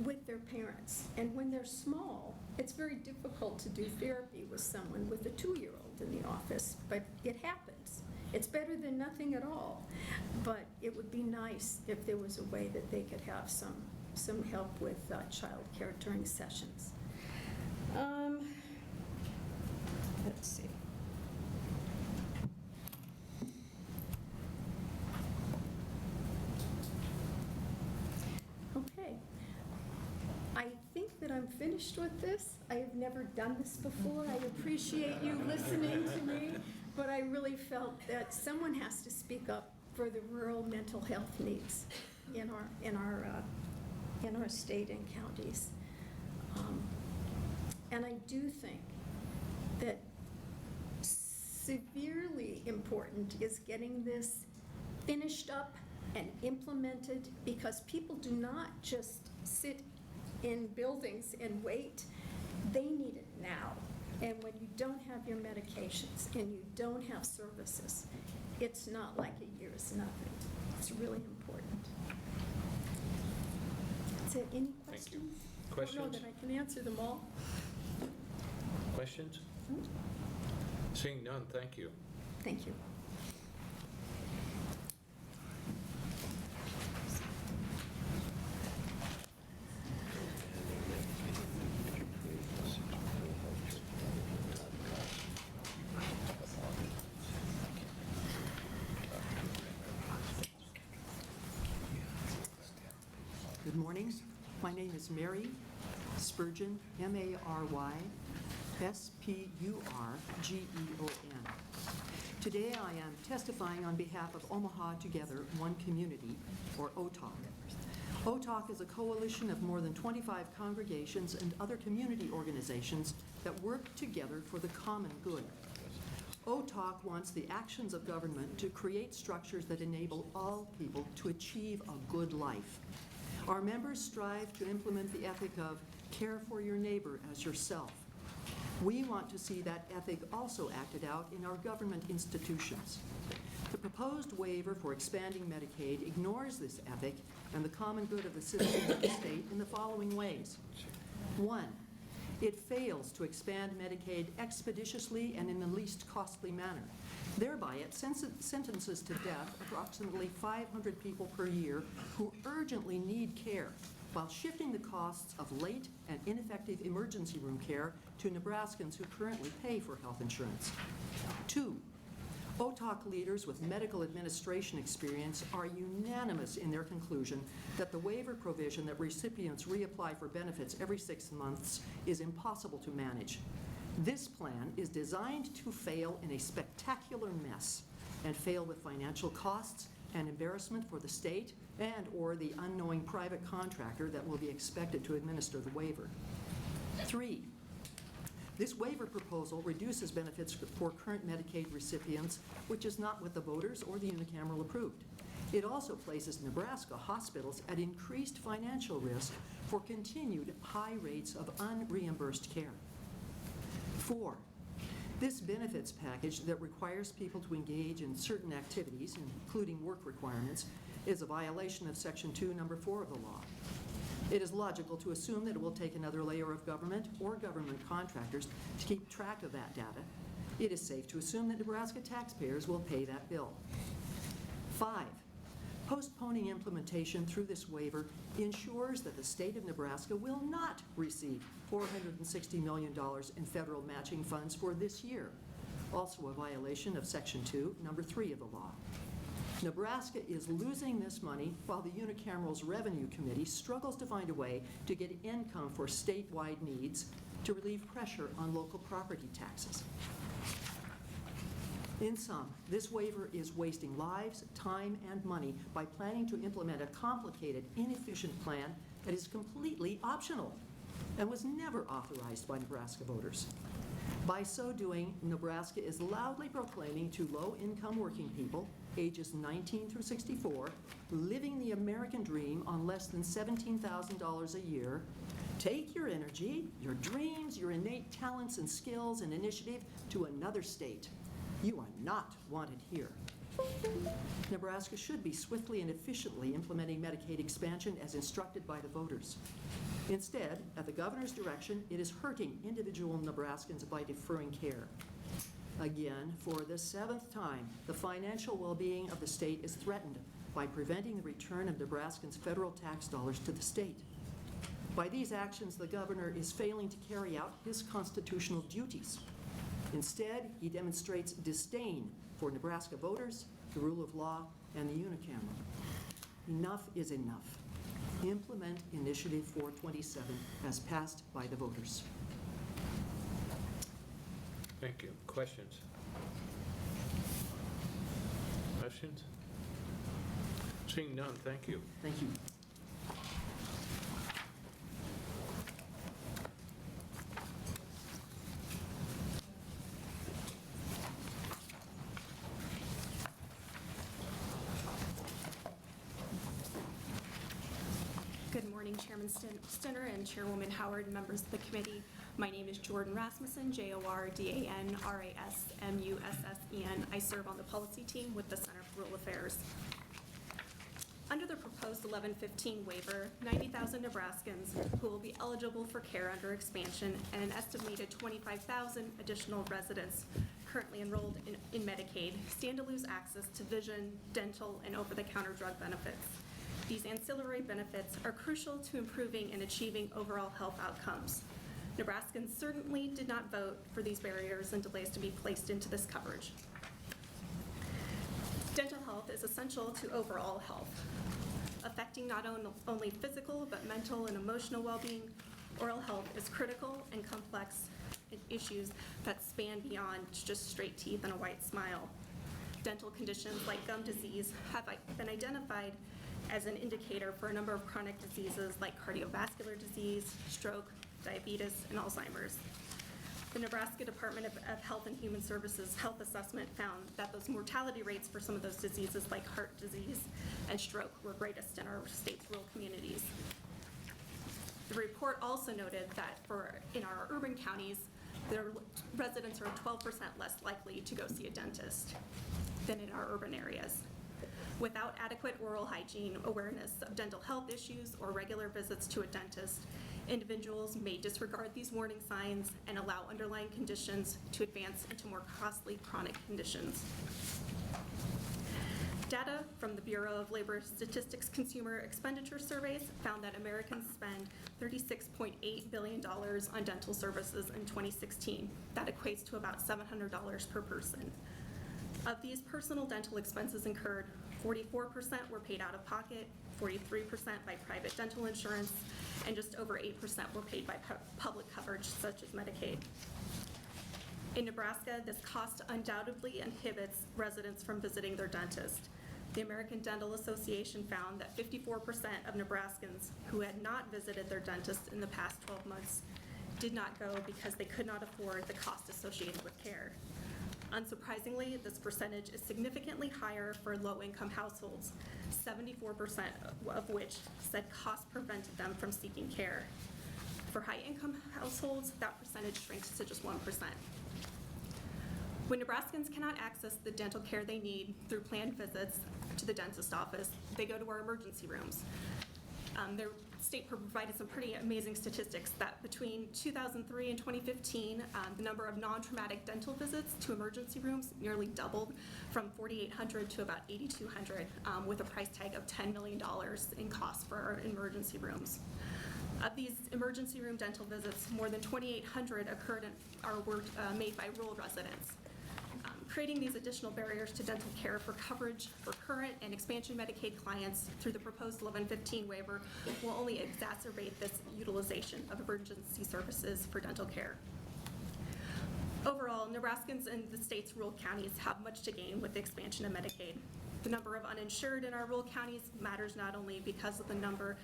with their parents. And when they're small, it's very difficult to do therapy with someone with a 2-year-old in the office, but it happens. It's better than nothing at all, but it would be nice if there was a way that they could have some help with child care during sessions. Let's see. Okay. I think that I'm finished with this. I have never done this before. I appreciate you listening to me, but I really felt that someone has to speak up for the rural mental health needs in our state and counties. And I do think that severely important is getting this finished up and implemented, because people do not just sit in buildings and wait. They need it now. And when you don't have your medications and you don't have services, it's not like a year's nothing. It's really important. Is there any questions? I don't know that I can answer them all. Questions? Seeing none, thank you. Thank you. Good morning. My name is Mary Spurgeon, M-A-R-Y, S-P-U-R-G-E-O-N. Today I am testifying on behalf of Omaha Together, One Community, or OTOC. OTOC is a coalition of more than 25 congregations and other community organizations that work together for the common good. OTOC wants the actions of government to create structures that enable all people to achieve a good life. Our members strive to implement the ethic of care for your neighbor as yourself. We want to see that ethic also acted out in our government institutions. The proposed waiver for expanding Medicaid ignores this ethic and the common good of the citizens of the state in the following ways. 1, it fails to expand Medicaid expeditiously and in the least costly manner. Thereby, it sentences to death approximately 500 people per year who urgently need care, while shifting the costs of late and ineffective emergency room care to Nebraskans who currently pay for health insurance. 2, OTOC leaders with medical administration experience are unanimous in their conclusion that the waiver provision that recipients reapply for benefits every 6 months is impossible to manage. This plan is designed to fail in a spectacular mess and fail with financial costs and embarrassment for the state and/or the unknowing private contractor that will be expected to administer the waiver. 3, this waiver proposal reduces benefits for current Medicaid recipients, which is not what the voters or the Unicameral approved. It also places Nebraska hospitals at increased financial risk for continued high rates of unreimbursed care. 4, this benefits package that requires people to engage in certain activities, including work requirements, is a violation of Section 2, Number 4 of the law. It is logical to assume that it will take another layer of government or government contractors to keep track of that data. It is safe to assume that Nebraska taxpayers will pay that bill. 5, postponing implementation through this waiver ensures that the state of Nebraska will not receive $460 million in federal matching funds for this year, also a violation of Section 2, Number 3 of the law. Nebraska is losing this money while the Unicameral's Revenue Committee struggles to find a way to get income for statewide needs to relieve pressure on local property taxes. In sum, this waiver is wasting lives, time, and money by planning to implement a complicated, inefficient plan that is completely optional and was never authorized by Nebraska voters. By so doing, Nebraska is loudly proclaiming to low-income working people, ages 19 through 64, living the American dream on less than $17,000 a year, take your energy, your dreams, your innate talents and skills and initiative to another state. You are not wanted here. Nebraska should be swiftly and efficiently implementing Medicaid expansion as instructed by the voters. Instead, at the governor's direction, it is hurting individual Nebraskans by deferring care. Again, for the 7th time, the financial well-being of the state is threatened by preventing the return of Nebraskans' federal tax dollars to the state. By these actions, the governor is failing to carry out his constitutional duties. Instead, he demonstrates disdain for Nebraska voters, the rule of law, and the unicameral. Enough is enough. Implement Initiative 427 as passed by the voters. Thank you. Questions? Questions? Seeing none, thank you. Thank you. Good morning, Chairman Stinner and Chairwoman Howard, members of the committee. My name is Jordan Rasmussen, Jordanrasmussen. I serve on the policy team with the Center for Rural Affairs. Under the proposed 1115 waiver, 90,000 Nebraskans who will be eligible for care under expansion and an estimated 25,000 additional residents currently enrolled in Medicaid stand to lose access to vision, dental, and over-the-counter drug benefits. These ancillary benefits are crucial to improving and achieving overall health outcomes. Nebraskans certainly did not vote for these barriers and delays to be placed into this coverage. Dental health is essential to overall health. affecting not only physical but mental and emotional well-being, oral health is critical and complex issues that span beyond just straight teeth and a white smile. Dental conditions like gum disease have been identified as an indicator for a number of chronic diseases like cardiovascular disease, stroke, diabetes, and Alzheimer's. The Nebraska Department of Health and Human Services health assessment found that those mortality rates for some of those diseases like heart disease and stroke were greatest in our state's rural communities. The report also noted that in our urban counties, their residents are 12% less likely to go see a dentist than in our urban areas. Without adequate oral hygiene, awareness of dental health issues, or regular visits to a dentist, individuals may disregard these warning signs and allow underlying conditions to advance into more costly chronic conditions. Data from the Bureau of Labor Statistics Consumer Expenditure Surveys found that Americans spend $36.8 billion on dental services in 2016. That equates to about $700 per person. Of these personal dental expenses incurred, 44% were paid out of pocket, 43% by private dental insurance, and just over 8% were paid by public coverage, such as Medicaid. In Nebraska, this cost undoubtedly inhibits residents from visiting their dentist. The American Dental Association found that 54% of Nebraskans who had not visited their dentist in the past 12 months did not go because they could not afford the cost associated with care. Unsurprisingly, this percentage is significantly higher for low-income households, 74% of which said cost prevented them from seeking care. For high-income households, that percentage shrinks to just 1%. When Nebraskans cannot access the dental care they need through planned visits to the dentist office, they go to our emergency rooms. Their state provided some pretty amazing statistics that between 2003 and 2015, the number of non-traumatic dental visits to emergency rooms nearly doubled from 4,800 to about 8,200, with a price tag of $10 million in costs for our emergency rooms. Of these emergency room dental visits, more than 2,800 were made by rural residents. Creating these additional barriers to dental care for coverage for current and expansion Medicaid clients through the proposed 1115 waiver will only exacerbate this utilization of emergency services for dental care. Overall, Nebraskans in the state's rural counties have much to gain with the expansion of Medicaid. The number of uninsured in our rural counties matters not only because of the number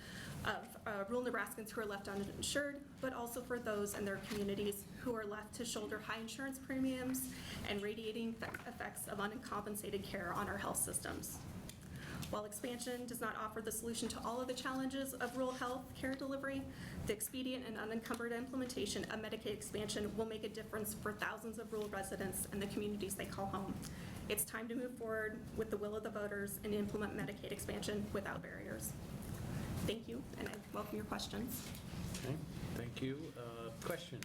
of rural Nebraskans who are left uninsured, but also for those in their communities who are left to shoulder high insurance premiums and radiating effects of uncompensated care on our health systems. While expansion does not offer the solution to all of the challenges of rural health care delivery, the expedient and unencumbered implementation of Medicaid expansion will make a difference for thousands of rural residents and the communities they call home. It's time to move forward with the will of the voters and implement Medicaid expansion without barriers. Thank you, and I welcome your questions. Okay, thank you. Questions?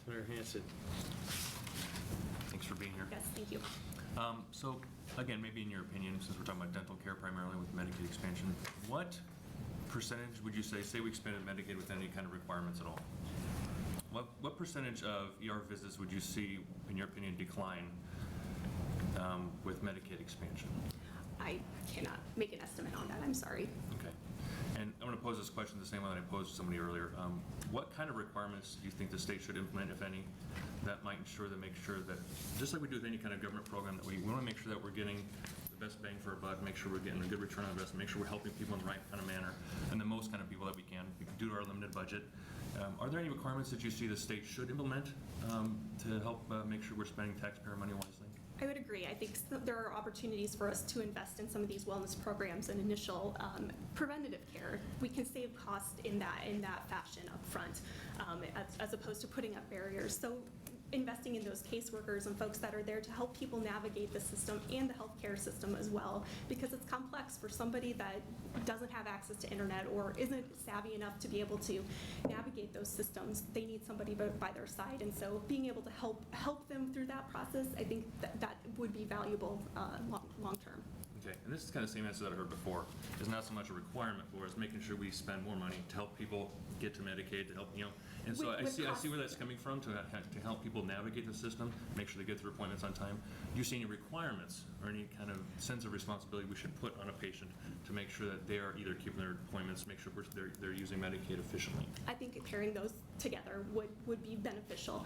Senator Hansen. Thanks for being here. Yes, thank you. So, again, maybe in your opinion, since we're talking about dental care primarily with Medicaid expansion, what percentage would you say we expanded Medicaid with any kind of requirements at all? What percentage of ER visits would you see, in your opinion, decline with Medicaid expansion? I cannot make an estimate on that, I'm sorry. Okay. And I'm going to pose this question the same way that I posed to somebody earlier. What kind of requirements do you think the state should implement, if any, that might make sure that, just like we do with any kind of government program, that we want to make sure that we're getting the best bang for our buck, make sure we're getting a good return on investment, make sure we're helping people in the right kind of manner, and the most kind of people that we can due to our limited budget. Are there any requirements that you see the state should implement to help make sure we're spending taxpayer money wisely? I would agree. I think there are opportunities for us to invest in some of these wellness programs and initial preventative care. We can save cost in that fashion up front, as opposed to putting up barriers. So investing in those caseworkers and folks that are there to help people navigate the system and the healthcare system as well, because it's complex for somebody that doesn't have access to internet or isn't savvy enough to be able to navigate those systems. They need somebody by their side, and so being able to help them through that process, I think that would be valuable long term. Okay, and this is kind of the same answer that I heard before. It's not so much a requirement for us, making sure we spend more money to help people get to Medicaid, to help, and so I see where that's coming from, to help people navigate the system, make sure they get their appointments on time. Do you see any requirements or any kind of sense of responsibility we should put on a patient to make sure that they are either keeping their appointments, make sure they're using Medicaid efficiently? I think pairing those together would be beneficial.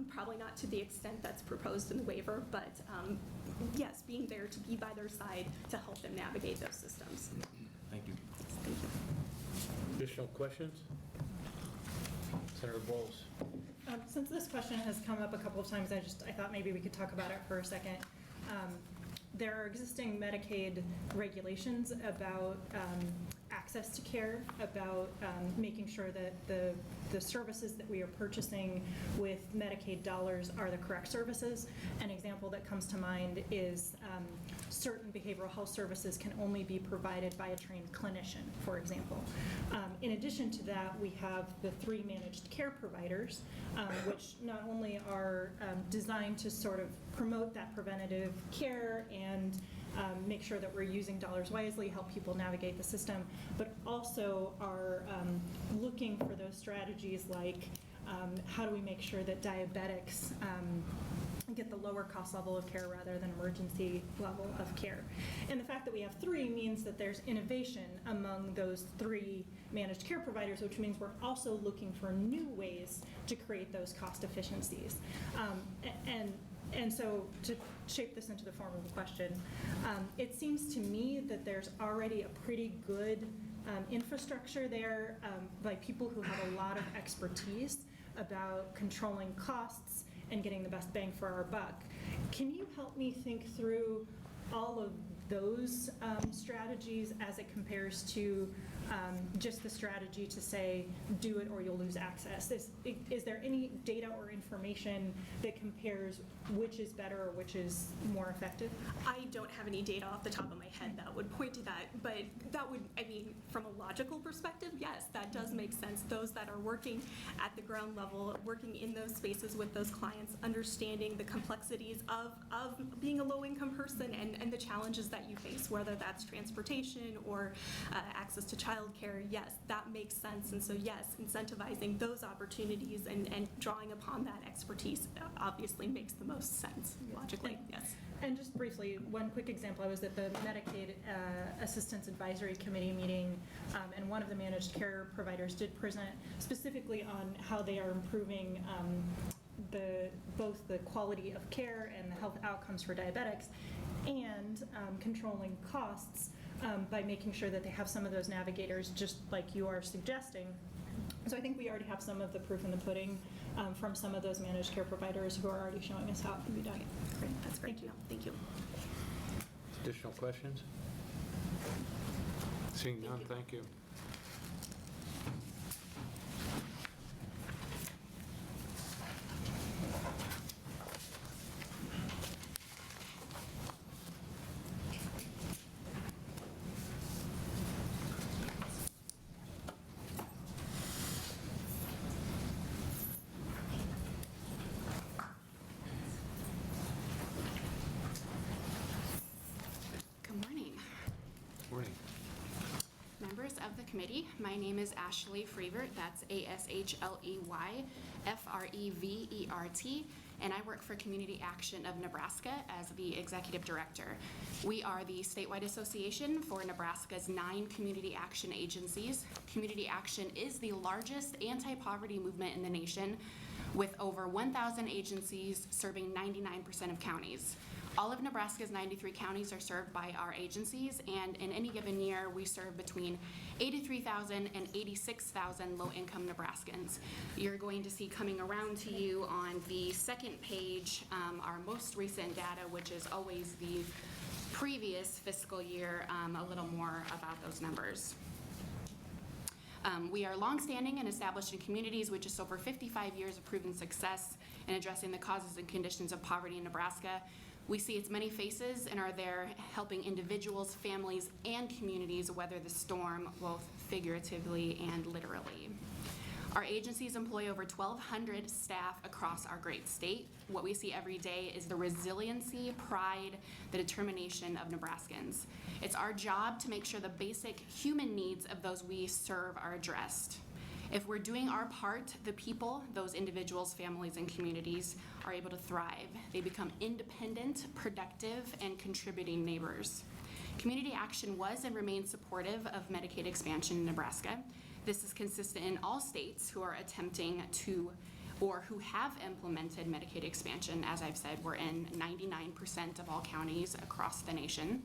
Probably not to the extent that's proposed in the waiver, but yes, being there to be by their side to help them navigate those systems. Thank you. Thank you. Additional questions? Senator Bowles. Since this question has come up a couple of times, I thought maybe we could talk about it for a second. There are existing Medicaid regulations about access to care, about making sure that the services that we are purchasing with Medicaid dollars are the correct services. An example that comes to mind is certain behavioral health services can only be provided by a trained clinician, for example. In addition to that, we have the 3 managed care providers, which not only are designed to sort of promote that preventative care and make sure that we're using dollars wisely, help people navigate the system, but also are looking for those strategies like how do we make sure that diabetics get the lower cost level of care rather than emergency level of care. And the fact that we have 3 means that there's innovation among those 3 managed care providers, which means we're also looking for new ways to create those cost efficiencies. And so to shape this into the form of a question, it seems to me that there's already a pretty good infrastructure there by people who have a lot of expertise about controlling costs and getting the best bang for our buck. Can you help me think through all of those strategies as it compares to just the strategy to say, do it or you'll lose access? Is there any data or information that compares which is better or which is more effective? I don't have any data off the top of my head that would point to that, but that would, I mean, from a logical perspective, yes, that does make sense. Those that are working at the ground level, working in those spaces with those clients, understanding the complexities of being a low-income person and the challenges that you face, whether that's transportation or access to childcare, yes, that makes sense. And so yes, incentivizing those opportunities and drawing upon that expertise obviously makes the most sense logically, yes. And just briefly, one quick example, I was at the Medicaid Assistance Advisory Committee meeting, and one of the managed care providers did present specifically on how they are improving both the quality of care and the health outcomes for diabetics and controlling costs by making sure that they have some of those navigators, just like you are suggesting. So I think we already have some of the proof in the pudding from some of those managed care providers who are already showing us how it can be done. Great, that's great. Thank you. Additional questions? Seeing none, thank you. Of the committee. My name is Ashley Freevert, that's ASHLEY-FREVERT, and I work for Community Action of Nebraska as the Executive Director. We are the statewide association for Nebraska's 9 community action agencies. Community Action is the largest anti-poverty movement in the nation, with over 1,000 agencies serving 99% of counties. All of Nebraska's 93 counties are served by our agencies, and in any given year, we serve between 83,000 and 86,000 low-income Nebraskans. You're going to see coming around to you on the second page our most recent data, which is always the previous fiscal year, a little more about those numbers. We are longstanding and established in communities with just over 55 years of proven success in addressing the causes and conditions of poverty in Nebraska. We see its many faces and are there helping individuals, families, and communities weather the storm, both figuratively and literally. Our agencies employ over 1,200 staff across our great state. What we see every day is the resiliency, pride, the determination of Nebraskans. It's our job to make sure the basic human needs of those we serve are addressed. If we're doing our part, the people, those individuals, families, and communities are able to thrive. They become independent, productive, and contributing neighbors. Community Action was and remains supportive of Medicaid expansion in Nebraska. This is consistent in all states who are attempting to or who have implemented Medicaid expansion. As I've said, we're in 99% of all counties across the nation.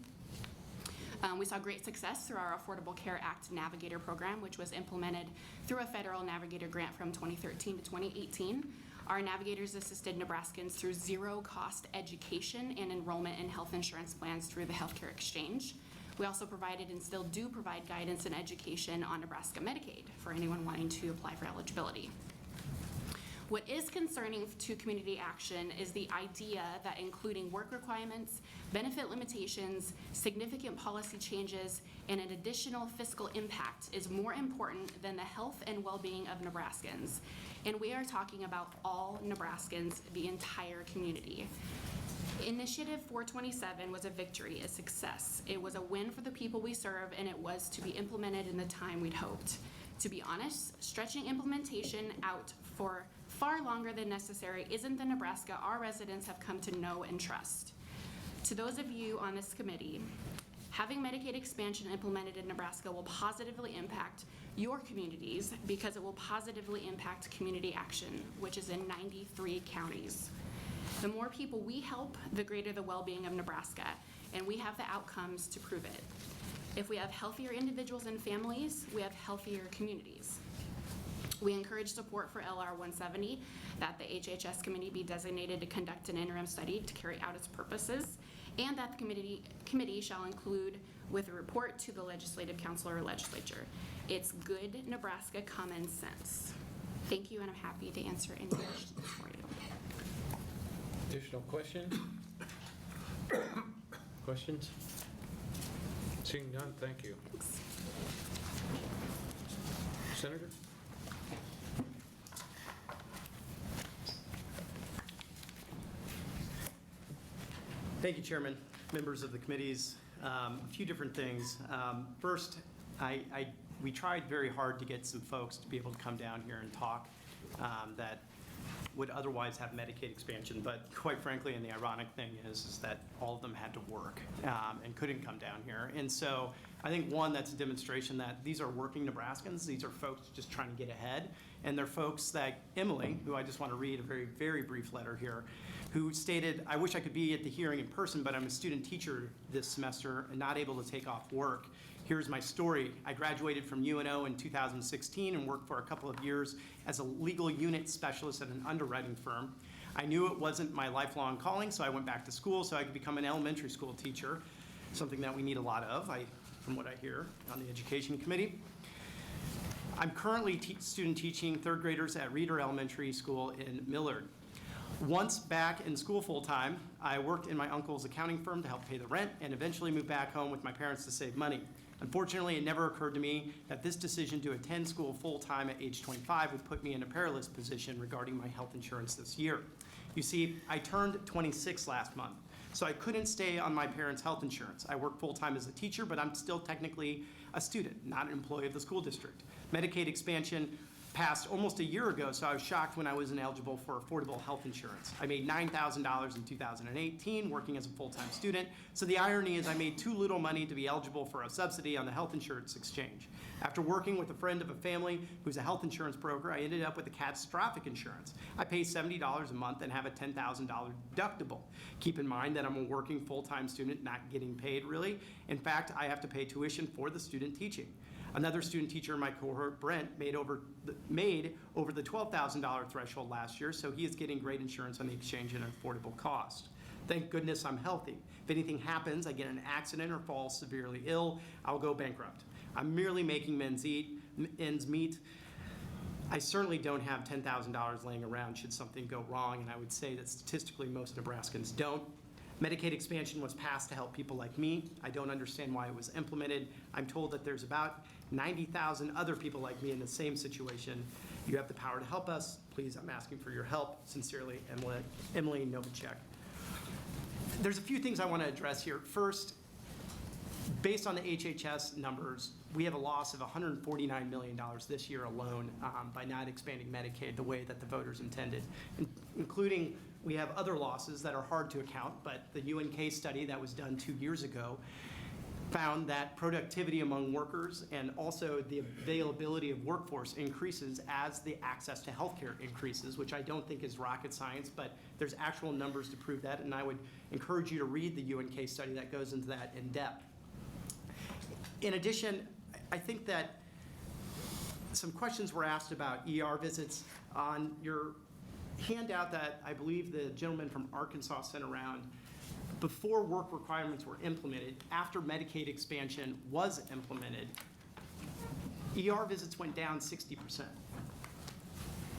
We saw great success through our Affordable Care Act Navigator program, which was implemented through a federal Navigator grant from 2013 to 2018. Our navigators assisted Nebraskans through zero-cost education and enrollment in health insurance plans through the Healthcare Exchange. We also provided and still do provide guidance and education on Nebraska Medicaid for anyone wanting to apply for eligibility. What is concerning to Community Action is the idea that including work requirements, benefit limitations, significant policy changes, and an additional fiscal impact is more important than the health and well-being of Nebraskans. And we are talking about all Nebraskans, the entire community. Initiative 427 was a victory, a success. It was a win for the people we serve, and it was to be implemented in the time we'd hoped. To be honest, stretching implementation out for far longer than necessary isn't the Nebraska our residents have come to know and trust. To those of you on this committee, having Medicaid expansion implemented in Nebraska will positively impact your communities because it will positively impact Community Action, which is in 93 counties. The more people we help, the greater the well-being of Nebraska, and we have the outcomes to prove it. If we have healthier individuals and families, we have healthier communities. We encourage support for LR170, that the HHS committee be designated to conduct an interim study to carry out its purposes, and that the committee shall include with a report to the Legislative Council or Legislature. It's good Nebraska common sense. Thank you, and I'm happy to answer any questions for you. Additional questions? Questions? Seeing none, thank you. Senator? Thank you, Chairman, members of the committees. A few different things. First, we tried very hard to get some folks to be able to come down here and talk that would otherwise have Medicaid expansion, but quite frankly, and the ironic thing is that all of them had to work and couldn't come down here. And so I think, one, that's a demonstration that these are working Nebraskans. These are folks just trying to get ahead. And they're folks like Emily, who I just want to read a very, very brief letter here, who stated, "I wish I could be at the hearing in person, but I'm a student teacher this semester and not able to take off work. Here's my story. I graduated from UNO in 2016 and worked for a couple of years as a legal unit specialist at an underwriting firm. I knew it wasn't my lifelong calling, so I went back to school so I could become an elementary school teacher, something that we need a lot of, from what I hear on the Education Committee. I'm currently student teaching third graders at Reeder Elementary School in Millard. Once back in school full-time, I worked in my uncle's accounting firm to help pay the rent and eventually moved back home with my parents to save money. Unfortunately, it never occurred to me that this decision to attend school full-time at age 25 would put me in a perilous position regarding my health insurance this year. You see, I turned 26 last month, so I couldn't stay on my parents' health insurance. I work full-time as a teacher, but I'm still technically a student, not an employee of the school district. Medicaid expansion passed almost a year ago, so I was shocked when I was ineligible for affordable health insurance. I made $9,000 in 2018 working as a full-time student, so the irony is I made too little money to be eligible for a subsidy on the health insurance exchange. After working with a friend of a family who's a health insurance broker, I ended up with a catastrophic insurance. I pay $70 a month and have a $10,000 deductible. Keep in mind that I'm a working full-time student, not getting paid really. In fact, I have to pay tuition for the student teaching. Another student teacher in my cohort, Brent, made over the $12,000 threshold last year, so he is getting great insurance on the exchange at an affordable cost. Thank goodness I'm healthy. If anything happens, I get in an accident or fall severely ill, I'll go bankrupt. I'm merely making ends meet. I certainly don't have $10,000 laying around should something go wrong, and I would say that statistically most Nebraskans don't. Medicaid expansion was passed to help people like me. I don't understand why it was implemented. I'm told that there's about 90,000 other people like me in the same situation. You have the power to help us. Please, I'm asking for your help. Sincerely, Emily Novacek. There's a few things I want to address here. First, based on the HHS numbers, we have a loss of $149 million this year alone by not expanding Medicaid the way that the voters intended, including we have other losses that are hard to account, but the UNK study that was done 2 years ago found that productivity among workers and also the availability of workforce increases as the access to healthcare increases, which I don't think is rocket science, but there's actual numbers to prove that, and I would encourage you to read the UNK study that goes into that in depth. In addition, I think that some questions were asked about ER visits. On your handout that I believe the gentleman from Arkansas sent around, before work requirements were implemented, after Medicaid expansion was implemented, ER visits went down 60%.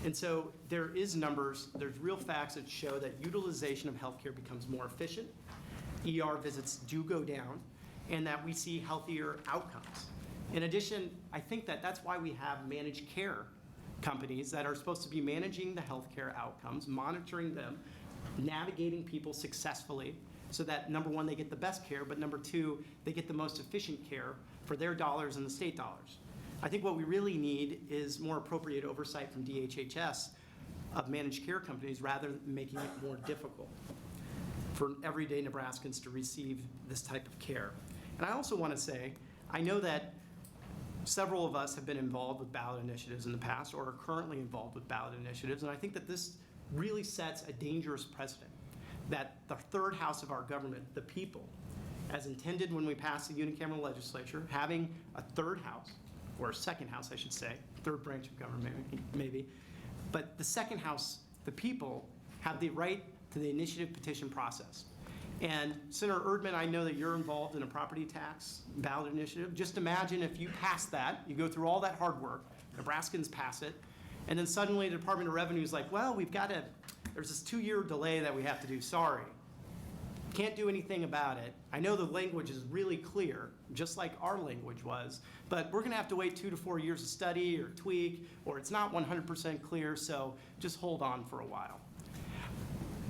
And so there is numbers, there's real facts that show that utilization of healthcare becomes more efficient, ER visits do go down, and that we see healthier outcomes. In addition, I think that that's why we have managed care companies that are supposed to be managing the healthcare outcomes, monitoring them, navigating people successfully, so that number one, they get the best care, but number two, they get the most efficient care for their dollars and the state dollars. I think what we really need is more appropriate oversight from DHHS of managed care companies rather than making it more difficult for everyday Nebraskans to receive this type of care. And I also want to say, I know that several of us have been involved with ballot initiatives in the past or are currently involved with ballot initiatives, and I think that this really sets a dangerous precedent, that the third house of our government, the people, as intended when we passed the unicameral legislature, having a third house, or a second house, I should say, third branch of government maybe, but the second house, the people, have the right to the initiative petition process. And Senator Erdman, I know that you're involved in a property tax ballot initiative. Just imagine if you pass that, you go through all that hard work, Nebraskans pass it, and then suddenly the Department of Revenue is like, well, there's this 2-year delay that we have to do, sorry. Can't do anything about it. I know the language is really clear, just like our language was, but we're gonna have to wait 2 to 4 years to study or tweak, or it's not 100% clear, so just hold on for a while.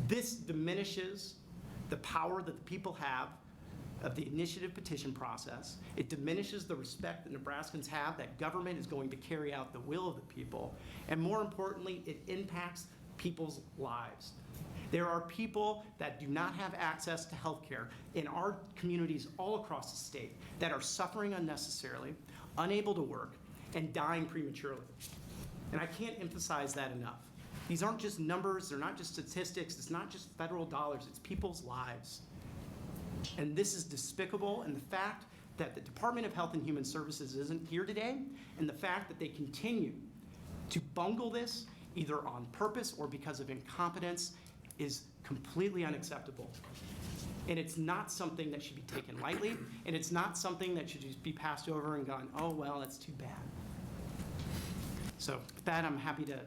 This diminishes the power that the people have of the initiative petition process. It diminishes the respect that Nebraskans have that government is going to carry out the will of the people. And more importantly, it impacts people's lives. There are people that do not have access to health care in our communities all across the state that are suffering unnecessarily, unable to work, and dying prematurely. And I can't emphasize that enough. These aren't just numbers, they're not just statistics, it's not just federal dollars, it's people's lives. And this is despicable, and the fact that the Department of Health and Human Services isn't here today, and the fact that they continue to bungle this, either on purpose or because of incompetence, is completely unacceptable. And it's not something that should be taken lightly, and it's not something that should just be passed over and gone, oh, well, that's too bad. So with that, I'm happy to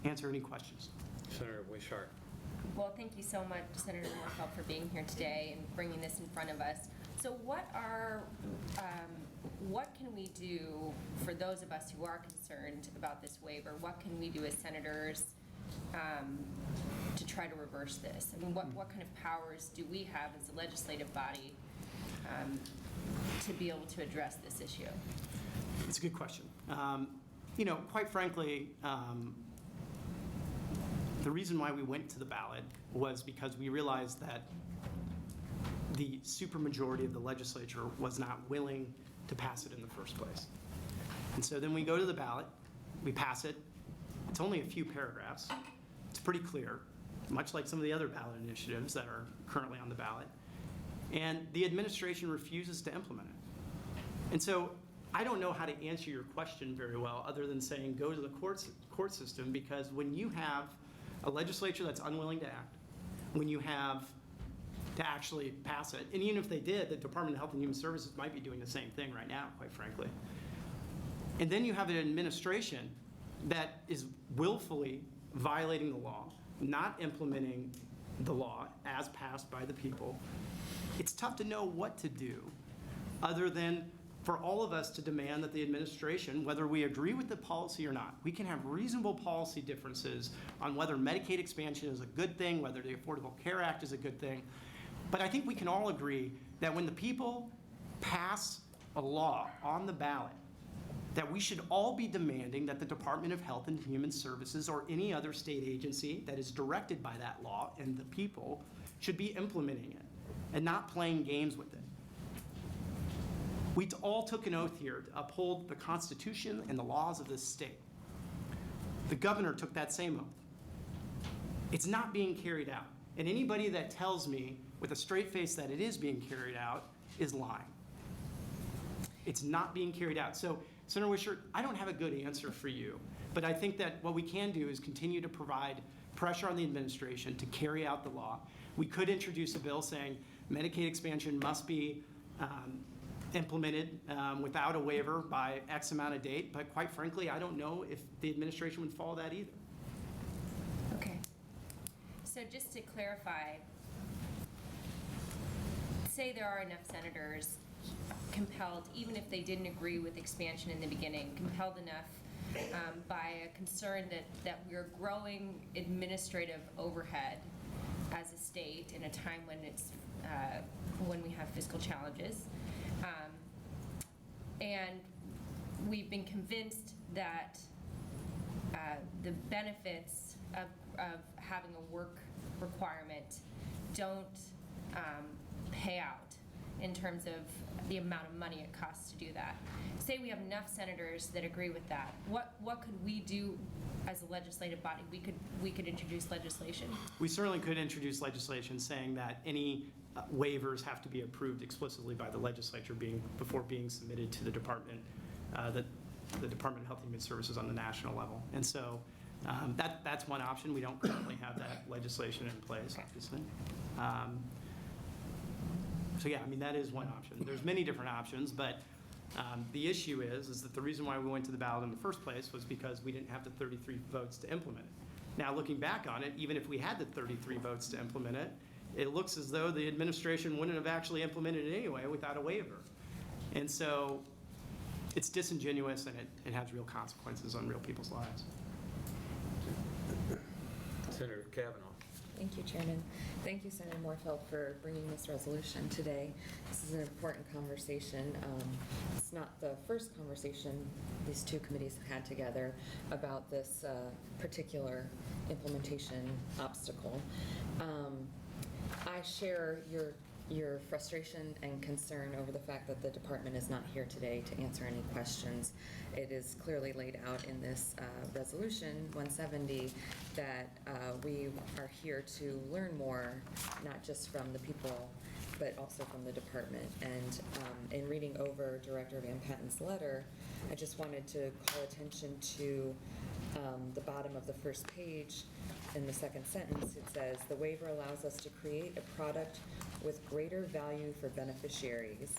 answer any questions. Senator Wishart. Well, thank you so much, Senator Moorfeld, for being here today and bringing this in front of us. So what can we do for those of us who are concerned about this waiver? What can we do as senators to try to reverse this? I mean, what kind of powers do we have as a legislative body to be able to address this issue? It's a good question. Quite frankly, the reason why we went to the ballot was because we realized that the supermajority of the legislature was not willing to pass it in the first place. And so then we go to the ballot, we pass it. It's only a few paragraphs. It's pretty clear, much like some of the other ballot initiatives that are currently on the ballot. And the administration refuses to implement it. And so I don't know how to answer your question very well other than saying go to the court system, because when you have a legislature that's unwilling to act, when you have to actually pass it, and even if they did, the Department of Health and Human Services might be doing the same thing right now, quite frankly. And then you have an administration that is willfully violating the law, not implementing the law as passed by the people. It's tough to know what to do other than for all of us to demand that the administration, whether we agree with the policy or not, we can have reasonable policy differences on whether Medicaid expansion is a good thing, whether the Affordable Care Act is a good thing. But I think we can all agree that when the people pass a law on the ballot, that we should all be demanding that the Department of Health and Human Services or any other state agency that is directed by that law and the people should be implementing it and not playing games with it. We all took an oath here to uphold the Constitution and the laws of this state. The governor took that same oath. It's not being carried out. And anybody that tells me with a straight face that it is being carried out is lying. It's not being carried out. So, Senator Wishart, I don't have a good answer for you, but I think that what we can do is continue to provide pressure on the administration to carry out the law. We could introduce a bill saying Medicaid expansion must be implemented without a waiver by X amount of date, but quite frankly, I don't know if the administration would follow that either. Okay. So just to clarify, say there are enough senators compelled, even if they didn't agree with expansion in the beginning, compelled enough by a concern that we're growing administrative overhead as a state in a time when it's when we have fiscal challenges, and we've been convinced that the benefits of having a work requirement don't pay out in terms of the amount of money it costs to do that. Say we have enough senators that agree with that. What could we do as a legislative body? We could introduce legislation. We certainly could introduce legislation saying that any waivers have to be approved explicitly by the legislature before being submitted to the department, the Department of Health and Human Services on the national level. And so that's one option. We don't currently have that legislation in place, obviously. So yeah, I mean, that is one option. There's many different options, but the issue is that the reason why we went to the ballot in the first place was because we didn't have the 33 votes to implement it. Now, looking back on it, even if we had the 33 votes to implement it, it looks as though the administration wouldn't have actually implemented it anyway without a waiver. And so it's disingenuous, and it has real consequences on real people's lives. Senator Kavanaugh. Thank you, Chairman. Thank you, Senator Moorfeld, for bringing this resolution today. This is an important conversation. It's not the first conversation these two committees have had together about this particular implementation obstacle. I share your frustration and concern over the fact that the department is not here today to answer any questions. It is clearly laid out in this resolution 170 that we are here to learn more, not just from the people, but also from the department. And in reading over Director Van Patten's letter, I just wanted to call attention to the bottom of the first page. In the second sentence, it says, "The waiver allows us to create a product with greater value for beneficiaries."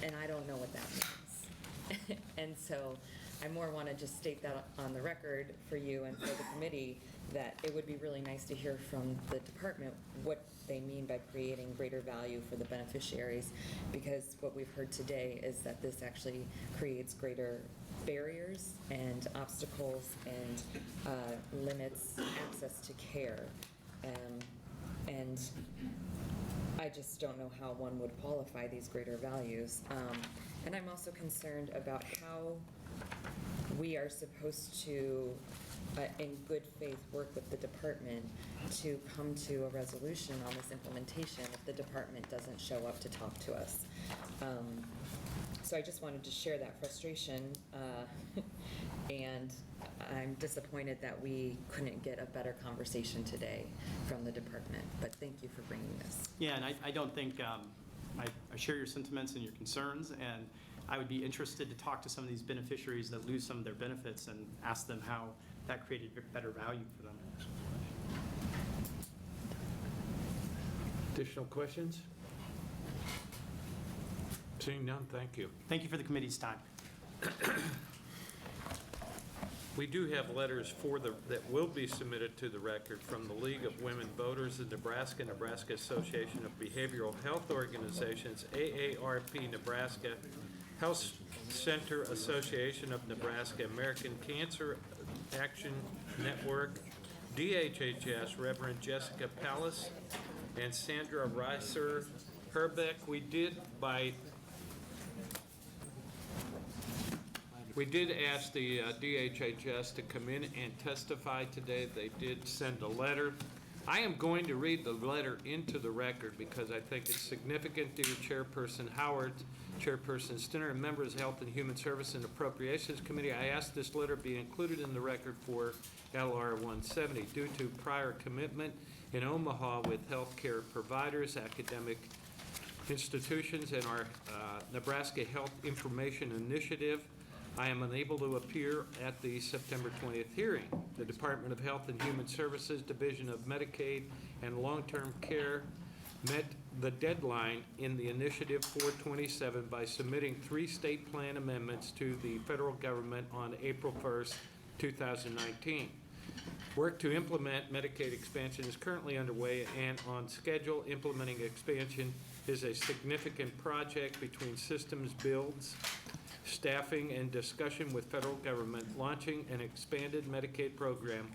And I don't know what that means. And so I more want to just state that on the record for you and for the committee, that it would be really nice to hear from the department what they mean by creating greater value for the beneficiaries, because what we've heard today is that this actually creates greater barriers and obstacles and limits access to care. And I just don't know how one would qualify these greater values. And I'm also concerned about how we are supposed to, in good faith, work with the department to come to a resolution on this implementation if the department doesn't show up to talk to us. So I just wanted to share that frustration, and I'm disappointed that we couldn't get a better conversation today from the department, but thank you for bringing this. Yeah, and I don't think, I share your sentiments and your concerns, and I would be interested to talk to some of these beneficiaries that lose some of their benefits and ask them how that created better value for them. Additional questions? Seeing none, thank you. Thank you for the committee's time. We do have letters that will be submitted to the record from the League of Women Voters in Nebraska, Nebraska Association of Behavioral Health Organizations, AARP Nebraska, Health Center Association of Nebraska, American Cancer Action Network, DHHS, Reverend Jessica Pallas, and Sandra Reiser Herbeck. We did ask the DHHS to come in and testify today. They did send a letter. I am going to read the letter into the record because I think it's significant. Dear Chairperson Howard, Chairperson Stinner, and members of Health and Human Service and Appropriations Committee, I ask this letter be included in the record for LR170 due to prior commitment in Omaha with healthcare providers, academic institutions, and our Nebraska Health Information Initiative. I am unable to appear at the September 20th hearing. The Department of Health and Human Services Division of Medicaid and Long-Term Care met the deadline in the Initiative 427 by submitting 3 state plan amendments to the federal government on April 1st, 2019. Work to implement Medicaid expansion is currently underway and on schedule. Implementing expansion is a significant project between systems builds, staffing, and discussion with federal government. Launching an expanded Medicaid program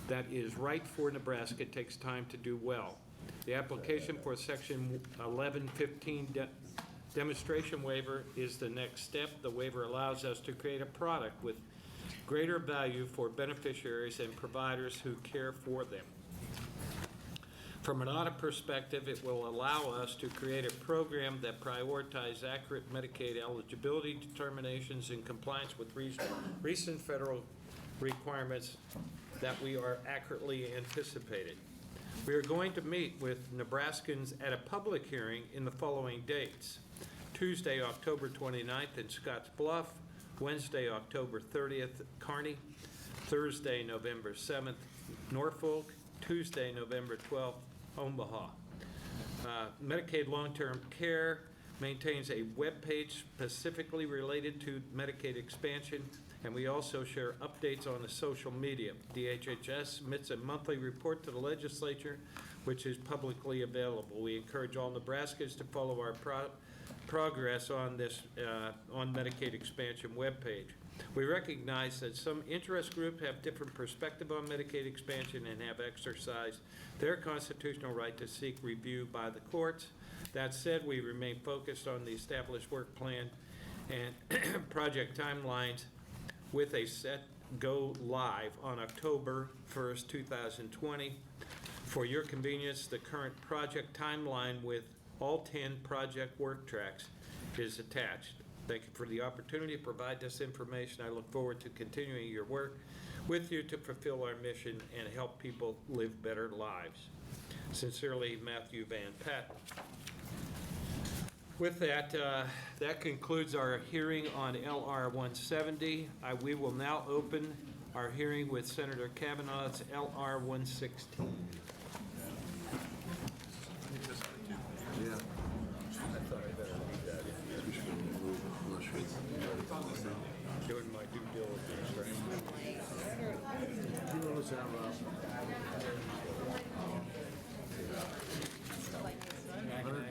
that is right for Nebraska takes time to do well. The application for Section 1115 demonstration waiver is the next step. The waiver allows us to create a product with greater value for beneficiaries and providers who care for them. From an audit perspective, it will allow us to create a program that prioritizes accurate Medicaid eligibility determinations in compliance with recent federal requirements that we are accurately anticipated. We are going to meet with Nebraskans at a public hearing in the following dates: Tuesday, October 29th in Scotts Bluff, Wednesday, October 30th, Kearney, Thursday, November 7th, Norfolk, Tuesday, November 12th, Omaha. Medicaid long-term care maintains a webpage specifically related to Medicaid expansion, and we also share updates on the social media. DHHS submits a monthly report to the legislature, which is publicly available. We encourage all Nebraskans to follow our progress on this on Medicaid expansion webpage. We recognize that some interest groups have different perspective on Medicaid expansion and have exercised their constitutional right to seek review by the courts. That said, we remain focused on the established work plan and project timelines with a set go live on October 1st, 2020. For your convenience, the current project timeline with all 10 project work tracks is attached. Thank you for the opportunity to provide this information. I look forward to continuing your work with you to fulfill our mission and help people live better lives. Sincerely, Matthew Van Patten. With that, that concludes our hearing on LR 170. We will now open our hearing with Senator Kavanaugh's LR 116.